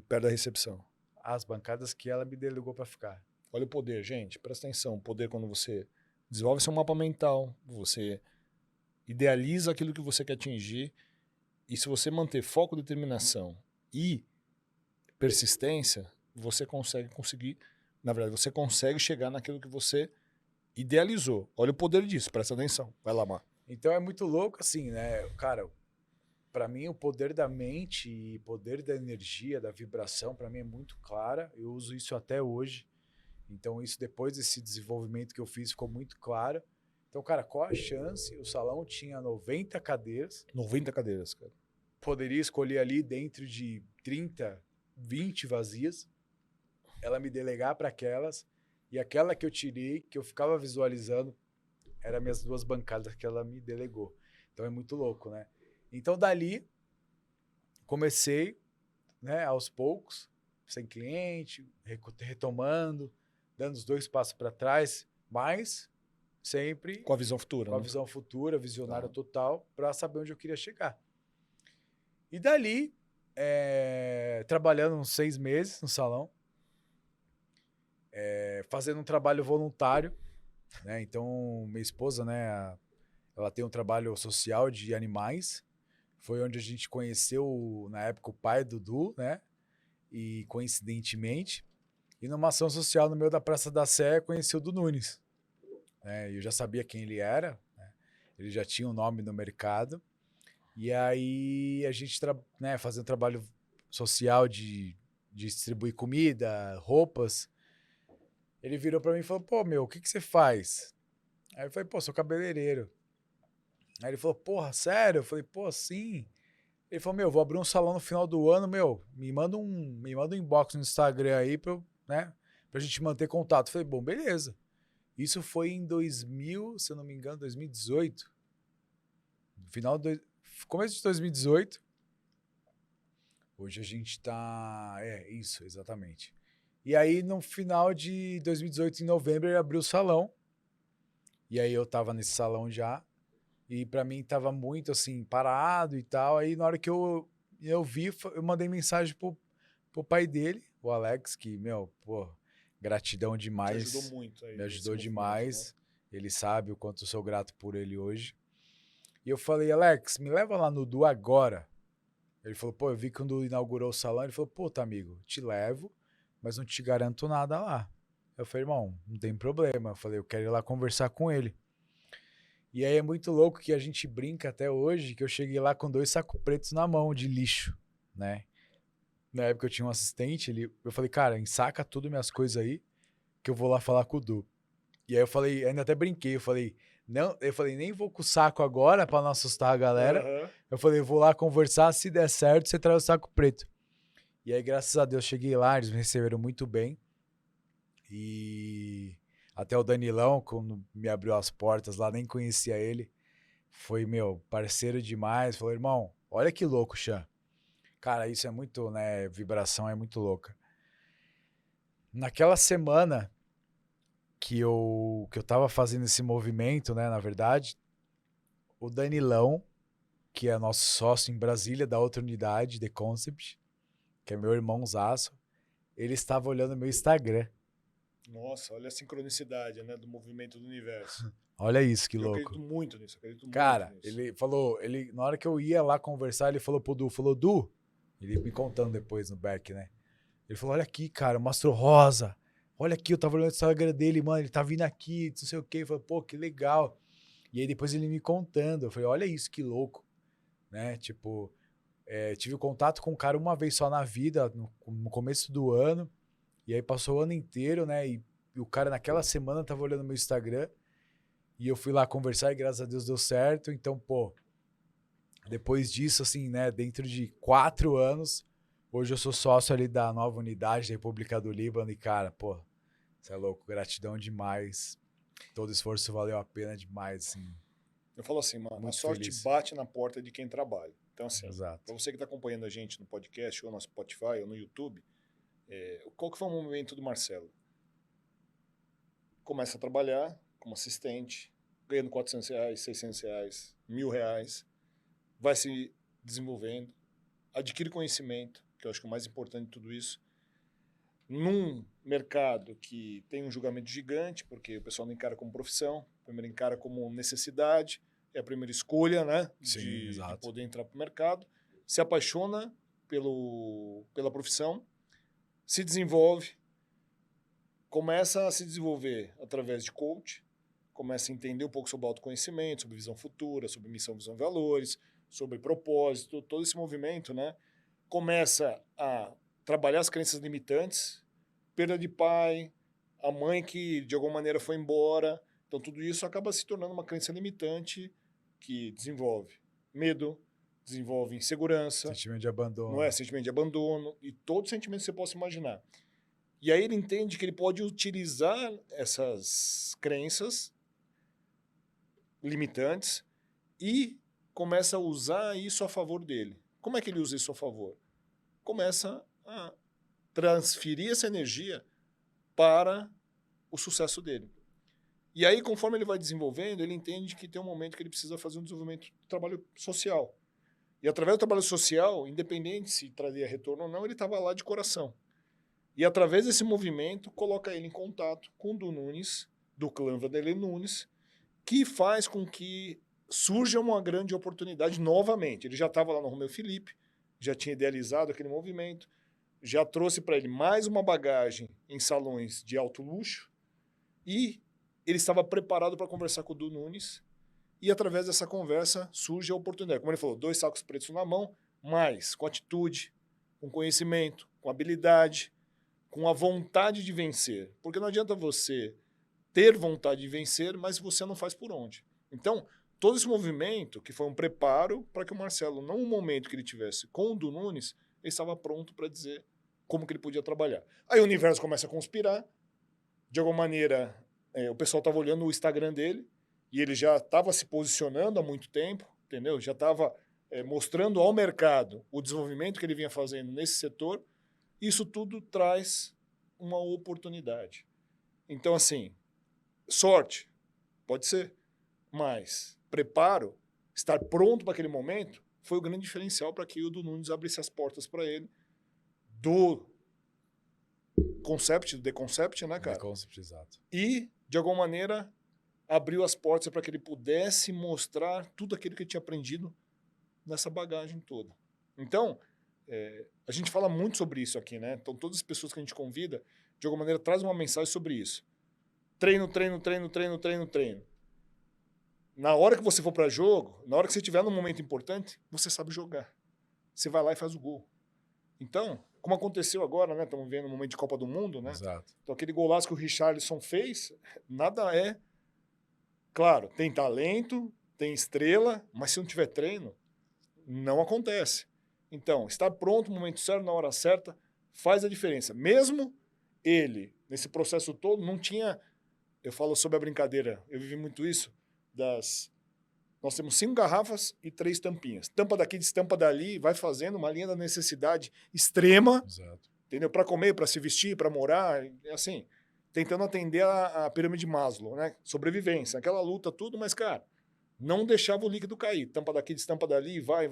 [SPEAKER 1] Perto da recepção.
[SPEAKER 2] As bancadas que ela me delegou para ficar.
[SPEAKER 1] Olha o poder, gente. Presta atenção. O poder quando você desenvolve seu mapa mental, você idealiza aquilo que você quer atingir, e se você manter foco, determinação e persistência, você conseguir, na verdade, você consegue chegar naquilo que você idealizou. Olha o poder disso, presta atenção. Vai lá, Mar.
[SPEAKER 2] Então é muito louco assim, né? Cara, para mim o poder da mente e poder da energia, da vibração, para mim é muito clara. Eu uso isso até hoje. Então isso depois desse desenvolvimento que eu fiz ficou muito claro. Então, cara, qual a chance? O salão tinha 90 cadeiras.
[SPEAKER 1] 90 cadeiras, cara.
[SPEAKER 2] Poderia escolher ali dentro de 30, 20 vazias. Ela me delegar para aquelas. E aquela que eu tirei, que eu ficava visualizando, eram minhas 2 bancadas que ela me delegou. Então é muito louco, né? Então dali, comecei, né, aos poucos, sem cliente, retomando, dando os 2 passos para trás, mas... sempre
[SPEAKER 1] com a visão futura.
[SPEAKER 2] Com a visão futura, visionária total, para saber onde eu queria chegar. E dali, trabalhando uns 6 meses no salão, fazendo um trabalho voluntário, né? Então, minha esposa, né, ela tem um trabalho social de animais. Foi onde a gente conheceu, na época, o pai do Dudu, né? E coincidentemente, e numa ação social no meio da Praça da Sé, conheci o Dudu Nunes. Né? Eu já sabia quem ele era, né? Ele já tinha um nome no mercado. E aí a gente né, fazia um trabalho social de distribuir comida, roupas. Ele virou pra mim e falou, pô, meu, o que você faz? Aí eu falei, pô, sou cabeleireiro. Aí ele falou, porra, sério? Eu falei, pô, sim. Ele falou, meu, vou abrir um salão no final do ano, meu, me manda um inbox no Instagram aí né, pra gente manter contato. Eu falei, bom, beleza. Isso foi em 2000, se eu não me engano, 2018. Começo de 2018. Hoje a gente tá... isso, exatamente. E aí, no final de 2018, em novembro, ele abriu o salão. E aí eu tava nesse salão já. E pra mim tava muito, assim, parado e tal. Aí na hora que eu vi, eu mandei mensagem pro pai dele, o Alex, que, meu, pô, gratidão demais.
[SPEAKER 1] Te ajudou muito aí.
[SPEAKER 2] Me ajudou demais. Né? Ele sabe o quanto eu sou grato por ele hoje. E eu falei, Alex, me leva lá no Du agora. Ele falou, pô, eu vi quando inaugurou o salão. Ele falou, puta, amigo, te levo, mas não te garanto nada lá. Eu falei, irmão, não tem problema. Eu falei, eu quero ir lá conversar com ele. E aí é muito louco que a gente brinca até hoje, que eu cheguei lá com 2 sacos pretos na mão de lixo, né? Na época eu tinha um assistente, eu falei, cara, ensaca tudo minhas coisas aí, que eu vou lá falar com o Du. E aí eu falei, ainda até brinquei, eu falei, nem vou com o saco agora pra não assustar a galera. Uhum. Eu falei, vou lá conversar, se der certo, você traz o saco preto. E aí, graças a Deus, cheguei lá, eles me receberam muito bem. E até o Danilão, quando me abriu as portas lá, nem conhecia ele. Foi, meu, parceiro demais. Falou, irmão, olha que louco, Chan. Cara, isso é muito, né, vibração é muito louca. Naquela semana que eu tava fazendo esse movimento, né, na verdade, o Danilão, que é nosso sócio em Brasília, da outra unidade, The Concept, que é meu irmãozaço, ele estava olhando meu Instagram.
[SPEAKER 1] Nossa, olha a sincronicidade, né, do movimento do universo.
[SPEAKER 2] Olha isso, que louco.
[SPEAKER 1] Eu acredito muito nisso,
[SPEAKER 2] Cara, muito nisso. Ele falou, na hora que eu ia lá conversar, ele falou pro Du, Du, ele me contando depois no back, né? Ele falou, olha aqui, cara, o Mastro Rosa, olha aqui, eu tava olhando o Instagram dele, mano, ele tá vindo aqui, não sei o quê. Eu falei, pô, que legal. E aí depois ele me contando, eu falei, olha isso, que louco, né? Tipo, tive contato com o cara uma vez só na vida, no começo do ano, e aí passou o ano inteiro, né? E o cara naquela semana tava olhando meu Instagram, e eu fui lá conversar e graças a Deus deu certo. Então, pô, depois disso, assim, né, dentro de 4 anos, hoje eu sou sócio ali da nova unidade da República do Líbano e, cara, pô, você é louco, gratidão demais. Todo esforço valeu a pena demais, assim.
[SPEAKER 1] Eu falo assim, mano, a sorte bate na porta de quem trabalha. Então, assim, para você que está acompanhando a gente no podcast, ou no Spotify, ou no YouTube, qual que foi o movimento do Marcelo? Começa a trabalhar como assistente, ganhando R$400, R$600, R$1.000, vai se desenvolvendo, adquire conhecimento, que eu acho que é o mais importante de tudo isso, num mercado que tem um julgamento gigante, porque o pessoal não encara como profissão, primeiro encara como necessidade, é a primeira escolha, né, de poder entrar para o mercado, se apaixona pela profissão, se desenvolve, começa a se desenvolver através de coach, começa a entender um pouco sobre autoconhecimento, sobre visão futura, sobre missão, visão e valores, sobre propósito, todo esse movimento, né? Começa a trabalhar as crenças limitantes, perda de pai, a mãe que de alguma maneira foi embora. Então tudo isso acaba se tornando uma crença limitante que desenvolve medo, desenvolve insegurança.
[SPEAKER 2] Sentimento de abandono.
[SPEAKER 1] Não é? Sentimento de abandono e todo sentimento que você possa imaginar. E aí ele entende que ele pode utilizar essas crenças limitantes e começa a usar isso a favor dele. Como é que ele usa isso a favor? Começa a transferir essa energia para o sucesso dele. E aí, conforme ele vai desenvolvendo, ele entende que tem um momento que ele precisa fazer um desenvolvimento do trabalho social. E através do trabalho social, independente se trazia retorno ou não, ele estava lá de coração. E através desse movimento, coloca ele em contato com o Du Nunes, do clã Vanderlei Nunes, que faz com que surge uma grande oportunidade novamente. Ele já estava lá no Romeu Felipe, já tinha idealizado aquele movimento, já trouxe para ele mais uma bagagem em salões de alto luxo e ele estava preparado para conversar com o Du Nunes e através dessa conversa surge a oportunidade. Como ele falou, 2 sacos pretos na mão, mas com atitude, com conhecimento, com habilidade, com a vontade de vencer. Porque não adianta você ter vontade de vencer, mas você não faz por onde. Então, todo esse movimento, que foi um preparo para que o Marcelo, no momento que ele tivesse com o Du Nunes, ele estava pronto para dizer como que ele podia trabalhar. Aí o universo começa a conspirar, de alguma maneira, o pessoal estava olhando o Instagram dele, e ele já estava se posicionando há muito tempo, entendeu? Já estava mostrando ao mercado o desenvolvimento que ele vinha fazendo nesse setor. Isso tudo traz uma oportunidade. Então, assim, sorte, pode ser, mas preparo, estar pronto para aquele momento, foi o grande diferencial para que o Du Nunes abrisse as portas para ele do Concept, do The Concept, né, cara?
[SPEAKER 2] The Concept, exato.
[SPEAKER 1] E, de alguma maneira, abriu as portas para que ele pudesse mostrar tudo aquilo que ele tinha aprendido nessa bagagem toda. Então, a gente fala muito sobre isso aqui, né? Então, todas as pessoas que a gente convida, de alguma maneira, trazem uma mensagem sobre isso. Treino, treino, treino, treino, treino, treino. Na hora que você for para jogo, na hora que você estiver num momento importante, você sabe jogar. Você vai lá e faz o gol. Então, como aconteceu agora, né? Estamos vendo um momento de Copa do Mundo, né?
[SPEAKER 2] Exato.
[SPEAKER 1] Então, aquele golaço que o Richarlison fez, nada é... Claro, tem talento, tem estrela, mas se não tiver treino, não acontece. Então, estar pronto no momento certo, na hora certa, faz a diferença. Mesmo ele, nesse processo todo, não tinha... Eu falo sobre a brincadeira, eu vivi muito isso, nós temos 5 garrafas e 3 tampinhas. Tampa daqui, destampa dali, vai fazendo uma linha da necessidade extrema,
[SPEAKER 2] Exato.
[SPEAKER 1] entendeu? Para comer, para se vestir, para morar, assim, tentando atender a pirâmide de Maslow, né? Sobrevivência, aquela luta, tudo, mas, cara, não deixava o líquido cair. Tampa daqui, destampa dali, vai.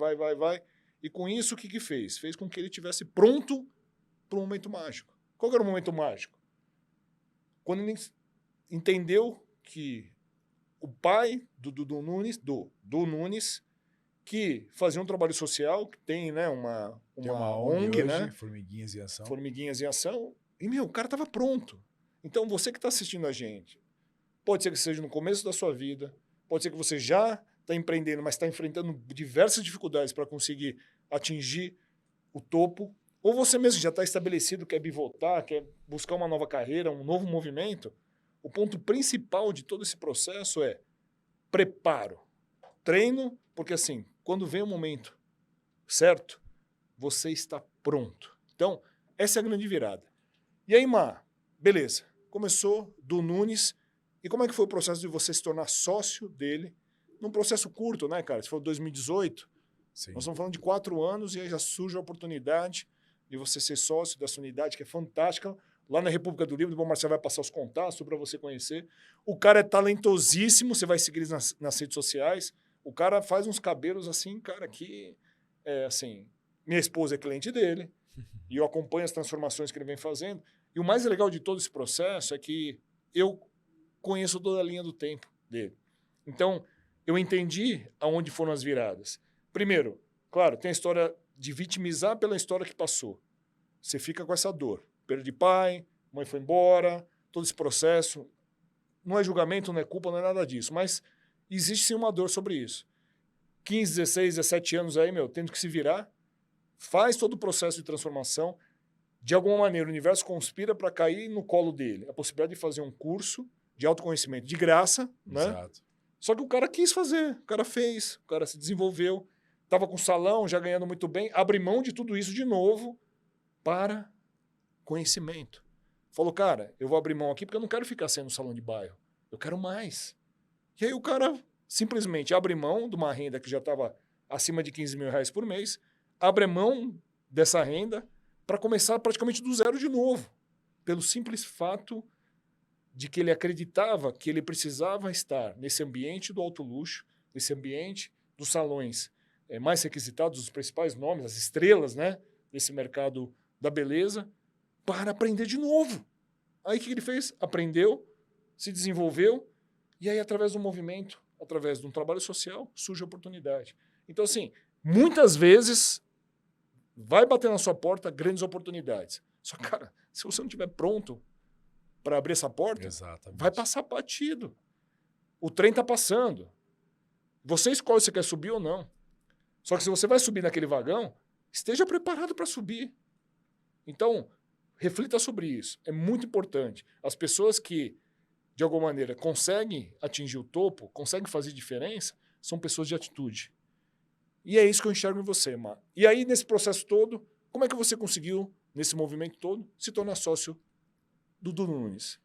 [SPEAKER 1] E com isso, o que fez? Fez com que ele estivesse pronto para um momento mágico. Qual que era o momento mágico? Quando ele entendeu que o pai do Nunes, que fazia um trabalho social, que tem, né, uma ONG,
[SPEAKER 2] hoje,
[SPEAKER 1] né?
[SPEAKER 2] Formiguinhas em Ação.
[SPEAKER 1] Formiguinhas em Ação. E, o cara estava pronto. Então, você que está assistindo a gente, pode ser que seja no começo da sua vida, pode ser que você já está empreendendo, mas está enfrentando diversas dificuldades para conseguir atingir o topo, ou você mesmo já está estabelecido, quer bivotar, quer buscar uma nova carreira, um novo movimento. O ponto principal de todo esse processo é preparo, treino, porque assim, quando vem o momento certo, você está pronto. Então, essa é a grande virada. E aí, beleza, começou Du Nunes, e como é que foi o processo de você se tornar sócio dele? Num processo curto, né, cara? Se for 2018,
[SPEAKER 2] Sim.
[SPEAKER 1] Nós estamos falando de 4 anos e aí já surge a oportunidade de você ser sócio dessa unidade, que é fantástica. Lá na República do Líbano, o Marcelo vai passar os contatos para você conhecer. O cara é talentosíssimo, você vai seguir ele nas redes sociais. O cara faz uns cabelos assim, cara, que assim, minha esposa é cliente dele e eu acompanho as transformações que ele vem fazendo. E o mais legal de todo esse processo é que eu conheço toda a linha do tempo dele. Então, eu entendi aonde foram as viradas. Primeiro, claro, tem a história de vitimizar pela história que passou. Você fica com essa dor. Perda de pai, mãe foi embora, todo esse processo. Não é julgamento, não é culpa, não é nada disso. Mas existe sim uma dor sobre isso. 15, 16, 17 anos aí, tendo que se virar, faz todo o processo de transformação. De alguma maneira, o universo conspira para cair no colo dele a possibilidade de fazer um curso de autoconhecimento de graça, né?
[SPEAKER 2] Exato.
[SPEAKER 1] Só que o cara quis fazer, o cara fez, o cara se desenvolveu, estava com salão, já ganhando muito bem, abre mão de tudo isso de novo para conhecimento. Falou, cara, eu vou abrir mão aqui porque eu não quero ficar sendo salão de bairro, eu quero mais. E aí o cara simplesmente abre mão de uma renda que já estava acima de 15 mil reais por mês, abre mão dessa renda para começar praticamente do zero de novo, pelo simples fato de que ele acreditava que ele precisava estar nesse ambiente do alto luxo, nesse ambiente dos salões mais requisitados, os principais nomes, as estrelas, né, desse mercado da beleza, para aprender de novo. Aí o que ele fez? Aprendeu, se desenvolveu, e aí através do movimento, através de um trabalho social, surge a oportunidade. Então, assim, muitas vezes vai bater na sua porta grandes oportunidades. Só que, cara, se você não estiver pronto para abrir essa porta,
[SPEAKER 2] Exatamente.
[SPEAKER 1] vai passar batido. O trem está passando. Você escolhe se quer subir ou não. Só que se você vai subir naquele vagão, esteja preparado para subir. Então, reflita sobre isso. É muito importante. As pessoas que, de alguma maneira, conseguem atingir o topo, conseguem fazer diferença, são pessoas de atitude. E é isso que eu enxergo em você, Mar. E aí, nesse processo todo, como é que você conseguiu, nesse movimento todo, se tornar sócio do Dudu Nunes?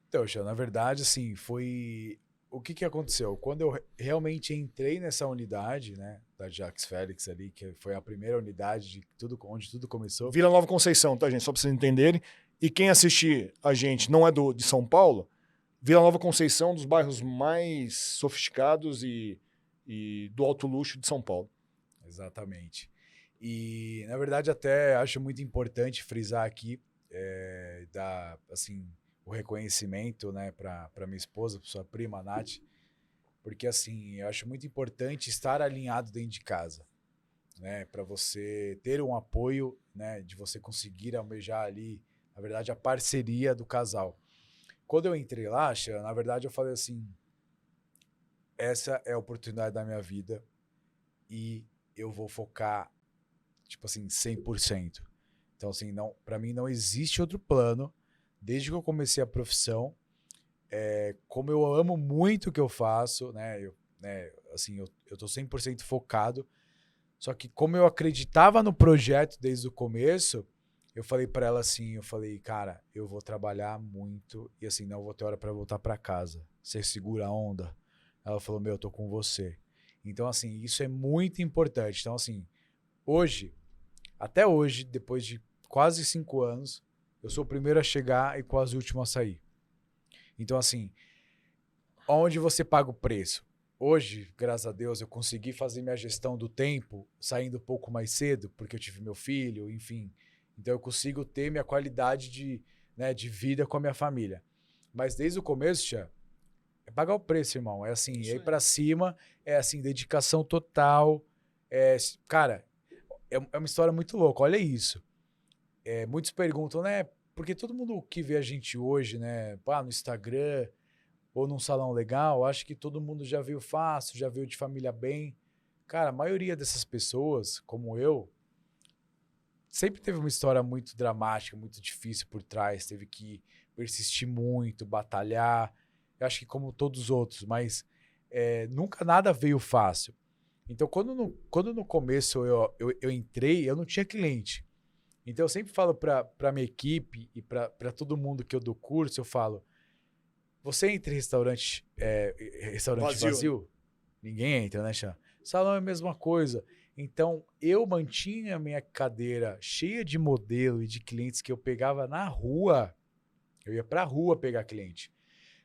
[SPEAKER 2] Então, Xan, na verdade, assim, foi... O que aconteceu? Quando eu realmente entrei nessa unidade, né, da Jax Félix ali, que foi a primeira unidade de tudo, onde tudo começou.
[SPEAKER 1] Vila Nova Conceição, tá, gente? Só para vocês entenderem. E quem assiste a gente não é de São Paulo, Vila Nova Conceição é um dos bairros mais sofisticados e do alto luxo de São Paulo.
[SPEAKER 2] Exatamente. E, na verdade, até acho muito importante frisar aqui, dar, assim, o reconhecimento, né, para minha esposa, para sua prima, Nath, porque, assim, eu acho muito importante estar alinhado dentro de casa, né, para você ter um apoio, né, de você conseguir almejar ali, na verdade, a parceria do casal. Quando eu entrei lá, Xan, na verdade, eu falei assim, essa é a oportunidade da minha vida e eu vou focar, tipo assim, 100%. Então, assim, não, para mim não existe outro plano. Desde que eu comecei a profissão, como eu amo muito o que eu faço, né? Eu tô 100% focado. Só que como eu acreditava no projeto desde o começo, eu falei para ela assim, cara, eu vou trabalhar muito e assim, não vou ter hora para voltar para casa. Você segura a onda? Ela falou, eu tô com você. Então, assim, isso é muito importante. Então, assim, até hoje, depois de quase 5 anos, eu sou o primeiro a chegar e quase o último a sair. Então, assim, onde você paga o preço? Hoje, graças a Deus, eu consegui fazer minha gestão do tempo saindo um pouco mais cedo, porque eu tive meu filho, enfim. Então, eu consigo ter minha qualidade de vida com a minha família. Mas desde o começo, Tia, é pagar o preço, irmão. É assim, ir pra cima, é assim, dedicação total. Cara, é uma história muito louca, olha isso. Muitos perguntam, né? Porque todo mundo que vê a gente hoje, né? No Instagram ou num salão legal, acho que todo mundo já veio fácil, já veio de família bem. Cara, a maioria dessas pessoas, como eu, sempre teve uma história muito dramática, muito difícil por trás. Teve que persistir muito, batalhar. Eu acho que como todos os outros, mas nunca nada veio fácil. Então, quando no começo eu entrei, eu não tinha cliente. Então, eu sempre falo para minha equipe e para todo mundo que eu dou curso, eu falo, você entra em restaurante vazio? Ninguém entra, né, Xan? Salão é a mesma coisa. Então, eu mantinha a minha cadeira cheia de modelo e de clientes que eu pegava na rua. Eu ia para a rua pegar cliente.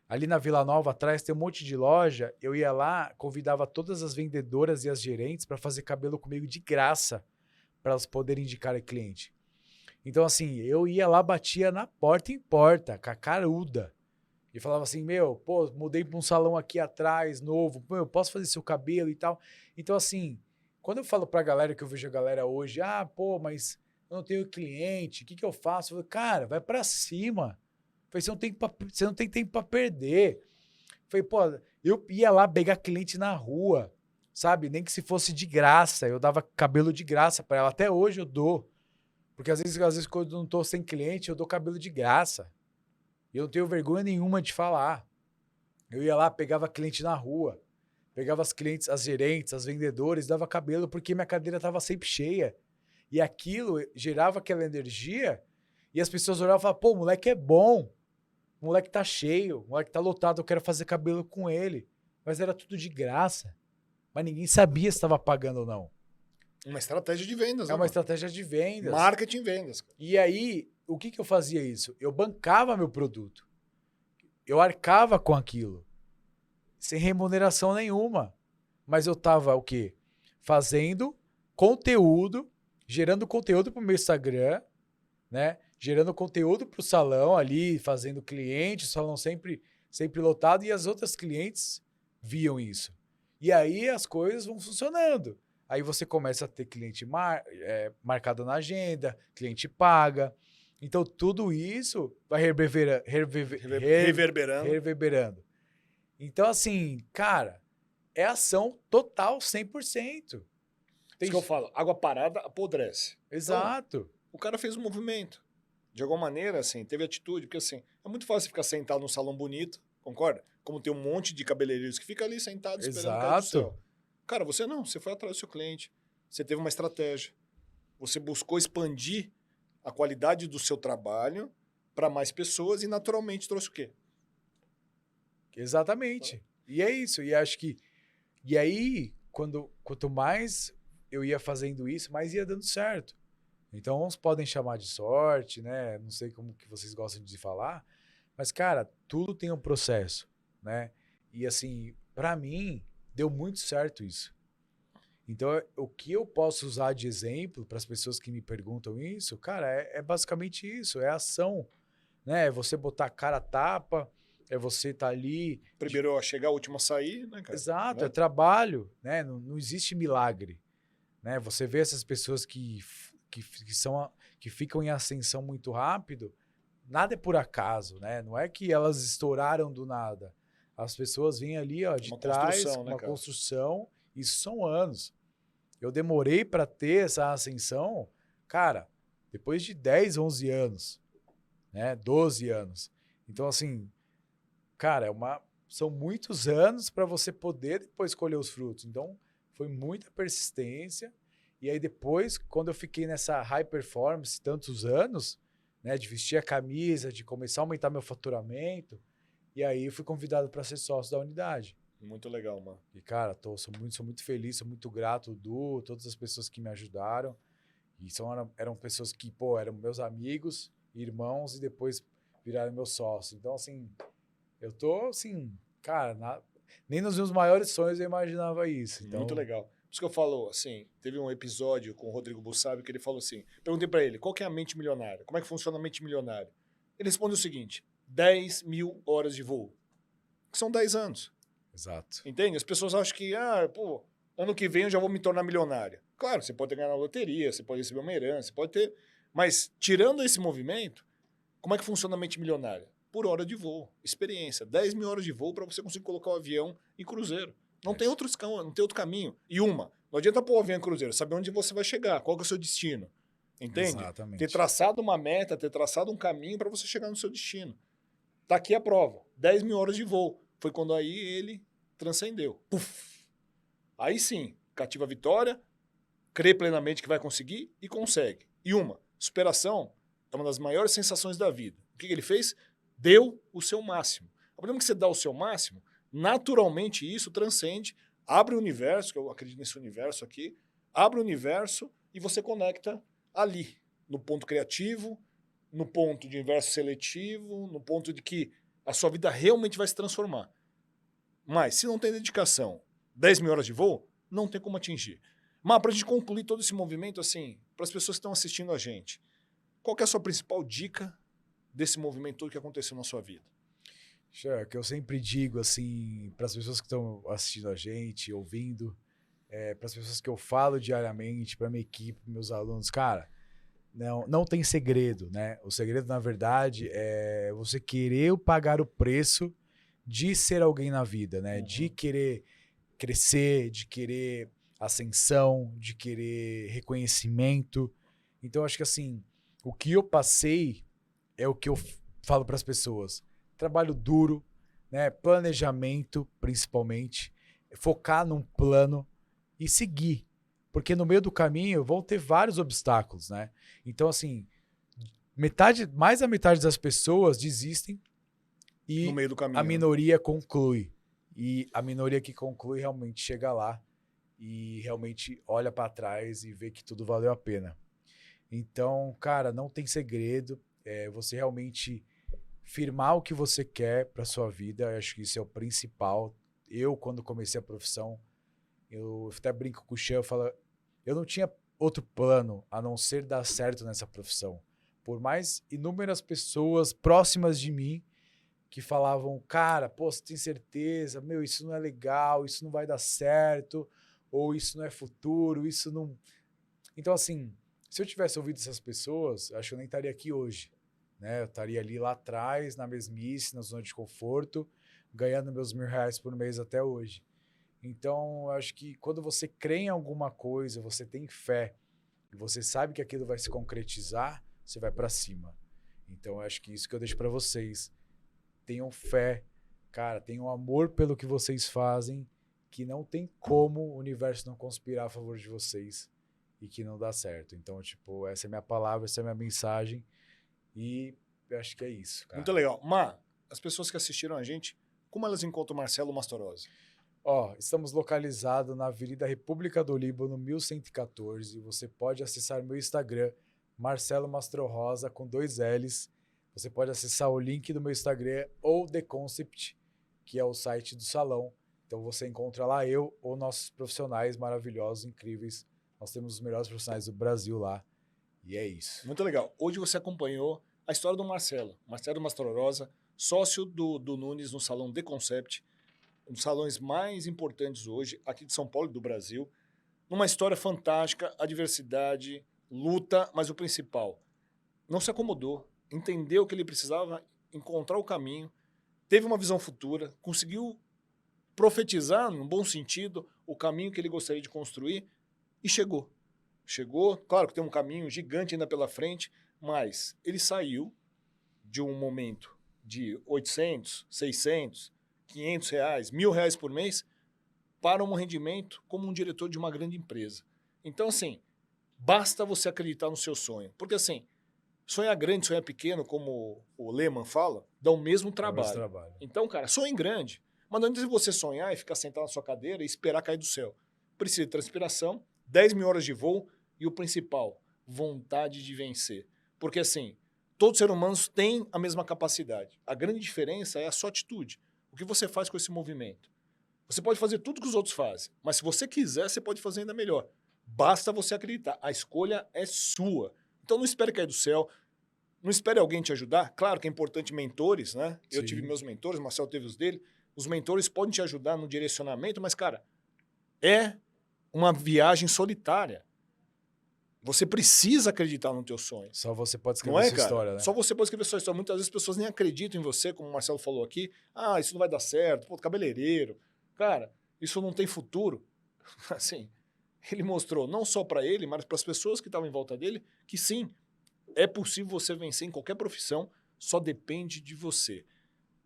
[SPEAKER 2] Ali na Vila Nova, atrás, tem um monte de loja. Eu ia lá, convidava todas as vendedoras e as gerentes para fazer cabelo comigo de graça, para elas poderem indicar cliente. Então, assim, eu ia lá, batia na porta em porta, com a caruda. E falava assim, mudei para um salão aqui atrás, novo. Eu posso fazer seu cabelo e tal. Então, assim, quando eu falo pra galera, que eu vejo a galera hoje, mas eu não tenho cliente, o que eu faço? Eu falo, cara, vai pra cima. Eu falei, você não tem tempo pra perder. Eu falei, eu ia lá pegar cliente na rua, sabe? Nem que se fosse de graça. Eu dava cabelo de graça pra ela. Até hoje eu dou. Porque às vezes quando eu não tô sem cliente, eu dou cabelo de graça. E eu não tenho vergonha nenhuma de falar. Eu ia lá, pegava cliente na rua, pegava as clientes, as gerentes, as vendedores, dava cabelo porque minha cadeira estava sempre cheia. E aquilo gerava aquela energia e as pessoas olhavam e falavam, o moleque é bom, o moleque tá cheio, o moleque tá lotado, eu quero fazer cabelo com ele. Mas era tudo de graça. Mas ninguém sabia se estava pagando ou não.
[SPEAKER 1] Uma estratégia de vendas.
[SPEAKER 2] É uma estratégia de vendas.
[SPEAKER 1] Marketing e vendas.
[SPEAKER 2] E aí, o que eu fazia isso? Eu bancava meu produto. Eu arcava com aquilo. Sem remuneração nenhuma. Mas eu tava o quê? Fazendo conteúdo, gerando conteúdo pro meu Instagram, né? Gerando conteúdo pro salão ali, fazendo cliente, o salão sempre lotado, e as outras clientes viam isso. E aí as coisas vão funcionando. Aí você começa a ter cliente marcado na agenda, cliente paga. Então, tudo isso vai
[SPEAKER 1] Reverberando.
[SPEAKER 2] reverberando. Então, assim, cara, é ação total, 100%.
[SPEAKER 1] Isso que eu falo, água parada apodrece.
[SPEAKER 2] Exato.
[SPEAKER 1] Então, o cara fez um movimento. De alguma maneira, assim, teve atitude, porque assim, é muito fácil ficar sentado num salão bonito, concorda? Como tem um monte de cabeleireiros que fica ali sentado esperando cair do céu. Cara, você não, você foi atrás do seu cliente, você teve uma estratégia, você buscou expandir a qualidade do seu trabalho para mais pessoas e naturalmente trouxe o quê?
[SPEAKER 2] Exatamente. E é isso. E acho que. E aí, quanto mais eu ia fazendo isso, mais ia dando certo. Então, uns podem chamar de sorte, né? Não sei como que vocês gostam de falar, mas, cara, tudo tem um processo, né? E, assim, para mim, deu muito certo isso. Então, o que eu posso usar de exemplo para as pessoas que me perguntam isso, cara, é basicamente isso, é ação, né? É você botar a cara a tapa, é você estar ali.
[SPEAKER 1] Primeiro a chegar, o último a sair, né, cara?
[SPEAKER 2] Exato,
[SPEAKER 1] Né?
[SPEAKER 2] é trabalho, né? Não existe milagre, né? Você vê essas pessoas que ficam em ascensão muito rápido, nada é por acaso, né? Não é que elas estouraram do nada. As pessoas vêm ali, ó, de
[SPEAKER 1] Uma
[SPEAKER 2] trás,
[SPEAKER 1] construção, né,
[SPEAKER 2] uma
[SPEAKER 1] cara?
[SPEAKER 2] construção, isso são anos. Eu demorei para ter essa ascensão, cara, depois de 10, 11 anos, né? 12 anos. Então, assim, cara, são muitos anos para você poder depois colher os frutos. Então, foi muita persistência. E aí depois, quando eu fiquei nessa high performance tantos anos, né, de vestir a camisa, de começar a aumentar meu faturamento, e aí eu fui convidado para ser sócio da unidade.
[SPEAKER 1] Muito legal, mano.
[SPEAKER 2] E, cara, sou muito feliz, sou muito grato ao Du, todas as pessoas que me ajudaram. E eram pessoas que, pô, eram meus amigos, irmãos, e depois viraram meus sócios. Então, assim, eu tô, assim, cara, nem nos meus maiores sonhos eu imaginava isso. Então,
[SPEAKER 1] Muito legal. Por isso que eu falo, assim, teve um episódio com o Rodrigo Bussabi que ele falou assim, perguntei para ele, qual que é a mente milionária? Como é que funciona a mente milionária? Ele respondeu o seguinte, 10 mil horas de voo. Que são 10 anos.
[SPEAKER 2] Exato.
[SPEAKER 1] Entende? As pessoas acham que, pô, ano que vem eu já vou me tornar milionário. Claro, você pode ganhar na loteria, você pode receber uma herança, você pode ter... Mas, tirando esse movimento, como é que funciona a mente milionária? Por hora de voo, experiência. 10 mil horas de voo para você conseguir colocar o avião em cruzeiro. Não tem outro caminho. E não adianta pôr o avião em cruzeiro, saber onde você vai chegar, qual que é o seu destino. Entende?
[SPEAKER 2] Exatamente.
[SPEAKER 1] Ter traçado uma meta, ter traçado um caminho para você chegar no seu destino. Tá aqui a prova. 10 mil horas de voo. Foi quando aí ele transcendeu. Puf! Aí sim, cativa a vitória, crê plenamente que vai conseguir e consegue. E superação é uma das maiores sensações da vida. O que ele fez? Deu o seu máximo. O problema é que você dá o seu máximo, naturalmente isso transcende, abre o universo, que eu acredito nesse universo aqui, abre o universo e você conecta ali, no ponto criativo, no ponto de inverso seletivo, no ponto de que a sua vida realmente vai se transformar. Mas, se não tem dedicação, 10 mil horas de voo, não tem como atingir. Mas, para a gente concluir todo esse movimento, assim, para as pessoas que estão assistindo a gente, qual que é a sua principal dica desse movimento todo que aconteceu na sua vida?
[SPEAKER 2] O que eu sempre digo, assim, para as pessoas que estão assistindo a gente, ouvindo, para as pessoas que eu falo diariamente, para minha equipe, para meus alunos, cara, não tem segredo, né? O segredo, na verdade, é você querer pagar o preço de ser alguém na vida, né? Uhum. De querer crescer, de querer ascensão, de querer reconhecimento. Então, acho que, assim, o que eu passei é o que eu falo para as pessoas. Trabalho duro, né? Planejamento, principalmente. Focar num plano e seguir. Porque no meio do caminho vão ter vários obstáculos, né? Então, assim, mais da metade das pessoas desistem e
[SPEAKER 1] no meio do caminho,
[SPEAKER 2] a minoria conclui. E a minoria que conclui realmente chega lá e realmente olha para trás e vê que tudo valeu a pena. Então, cara, não tem segredo. Você realmente firmar o que você quer para sua vida. Eu acho que isso é o principal. Eu, quando comecei a profissão, eu até brinco com o Xan, eu falo, eu não tinha outro plano a não ser dar certo nessa profissão. Por mais inúmeras pessoas próximas de mim que falavam, cara, pô, você tem certeza? Meu, isso não é legal, isso não vai dar certo, ou isso não é futuro, isso não... Então, assim, se eu tivesse ouvido essas pessoas, acho que eu nem estaria aqui hoje, né? Eu estaria ali lá atrás, na mesmice, na zona de conforto, ganhando meus R$1.000 por mês até hoje. Então, eu acho que quando você crê em alguma coisa, você tem fé, e você sabe que aquilo vai se concretizar, você vai para cima. Então, eu acho que isso que eu deixo para vocês. Tenham fé, cara, tenham amor pelo que vocês fazem, que não tem como o universo não conspirar a favor de vocês e que não dá certo. Então, tipo, essa é a minha palavra, essa é a minha mensagem e eu acho que é isso, cara.
[SPEAKER 1] Muito legal. Má, as pessoas que assistiram a gente, como elas encontram o Marcelo Mastrosa?
[SPEAKER 2] Ó, estamos localizados na Avenida República do Líbano, 1114. Você pode acessar meu Instagram, Marcelo Mastrosa, com 2 L's. Você pode acessar o link do meu Instagram ou The Concept, que é o site do salão. Então você encontra lá eu ou nossos profissionais maravilhosos, incríveis. Nós temos os melhores profissionais do Brasil lá. E é isso.
[SPEAKER 1] Muito legal. Hoje você acompanhou a história do Marcelo Mastrosa, sócio do Nunes no salão The Concept, um dos salões mais importantes hoje aqui de São Paulo e do Brasil. Uma história fantástica, adversidade, luta, mas o principal, não se acomodou. Entendeu que ele precisava encontrar o caminho, teve uma visão futura, conseguiu profetizar, num bom sentido, o caminho que ele gostaria de construir e chegou. Chegou, claro que tem um caminho gigante ainda pela frente, mas ele saiu de um momento de 800, 600, 500 reais, R$1.000 por mês para um rendimento como um diretor de uma grande empresa. Então, assim, basta você acreditar no seu sonho. Porque, assim, sonhar grande, sonhar pequeno, como o Lehman fala, dá o mesmo trabalho. Então, cara, sonhe grande. Mas não adianta você sonhar e ficar sentado na sua cadeira e esperar cair do céu. Precisa de transpiração, 10.000 horas de voo e o principal, vontade de vencer. Porque, assim, todos os seres humanos têm a mesma capacidade. A grande diferença é a sua atitude. O que você faz com esse movimento? Você pode fazer tudo que os outros fazem, mas se você quiser, você pode fazer ainda melhor. Basta você acreditar. A escolha é sua. Então não espere cair do céu. Não espere alguém te ajudar. Claro que é importante mentores, né? Sim. Eu tive meus mentores, o Marcelo teve os dele. Os mentores podem te ajudar no direcionamento, mas, cara, é uma viagem solitária. Você precisa acreditar no teu sonho.
[SPEAKER 2] Só você pode escrever sua história, né?
[SPEAKER 1] Só você pode escrever sua história. Muitas vezes as pessoas nem acreditam em você, como o Marcelo falou aqui. Ah, isso não vai dar certo. Pô, cabeleireiro. Cara, isso não tem futuro. Assim, ele mostrou não só para ele, mas para as pessoas que estavam em volta dele, que sim, é possível você vencer em qualquer profissão, só depende de você.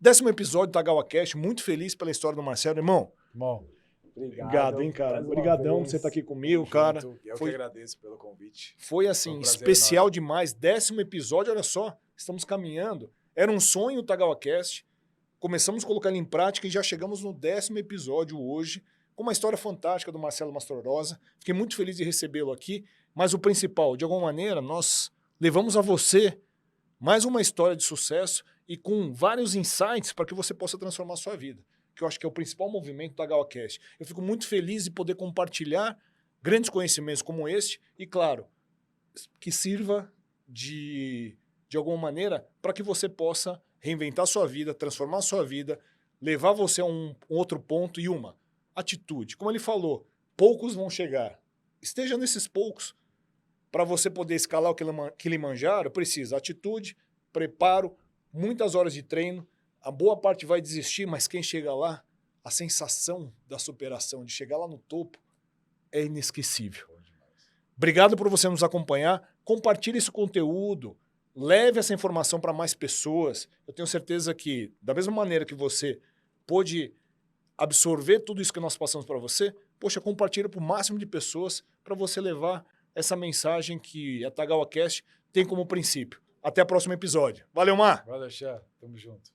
[SPEAKER 1] 10º episódio do Tagawa Cast, muito feliz pela história do Marcelo. Irmão, obrigado, hein, cara. Obrigadão por você estar aqui comigo, cara.
[SPEAKER 2] Eu que agradeço pelo convite.
[SPEAKER 1] Foi, assim, especial demais. 10º episódio, olha só, estamos caminhando. Era um sonho o Tagawa Cast. Começamos a colocar ele em prática e já chegamos no 10º episódio hoje, com uma história fantástica do Marcelo Mastrosa. Fiquei muito feliz de recebê-lo aqui, mas o principal, de alguma maneira, nós levamos a você mais uma história de sucesso e com vários insights para que você possa transformar a sua vida, que eu acho que é o principal movimento da GawaCast. Eu fico muito feliz de poder compartilhar grandes conhecimentos como este e, claro, que sirva de alguma maneira para que você possa reinventar a sua vida, transformar a sua vida, levar você a um outro ponto e uma atitude. Como ele falou, poucos vão chegar. Esteja nesses poucos. Para você poder escalar o Kilimanjaro, precisa atitude, preparo, muitas horas de treino. A boa parte vai desistir, mas quem chega lá, a sensação da superação, de chegar lá no topo, é inesquecível. Obrigado por você nos acompanhar. Compartilhe esse conteúdo. Leve essa informação para mais pessoas. Eu tenho certeza que, da mesma maneira que você pôde absorver tudo isso que nós passamos para você, poxa, compartilha para o máximo de pessoas para você levar essa mensagem que a TagawaCast tem como princípio. Até o próximo episódio. Valeu, Mar!
[SPEAKER 2] Valeu, Xé. Tamo junto.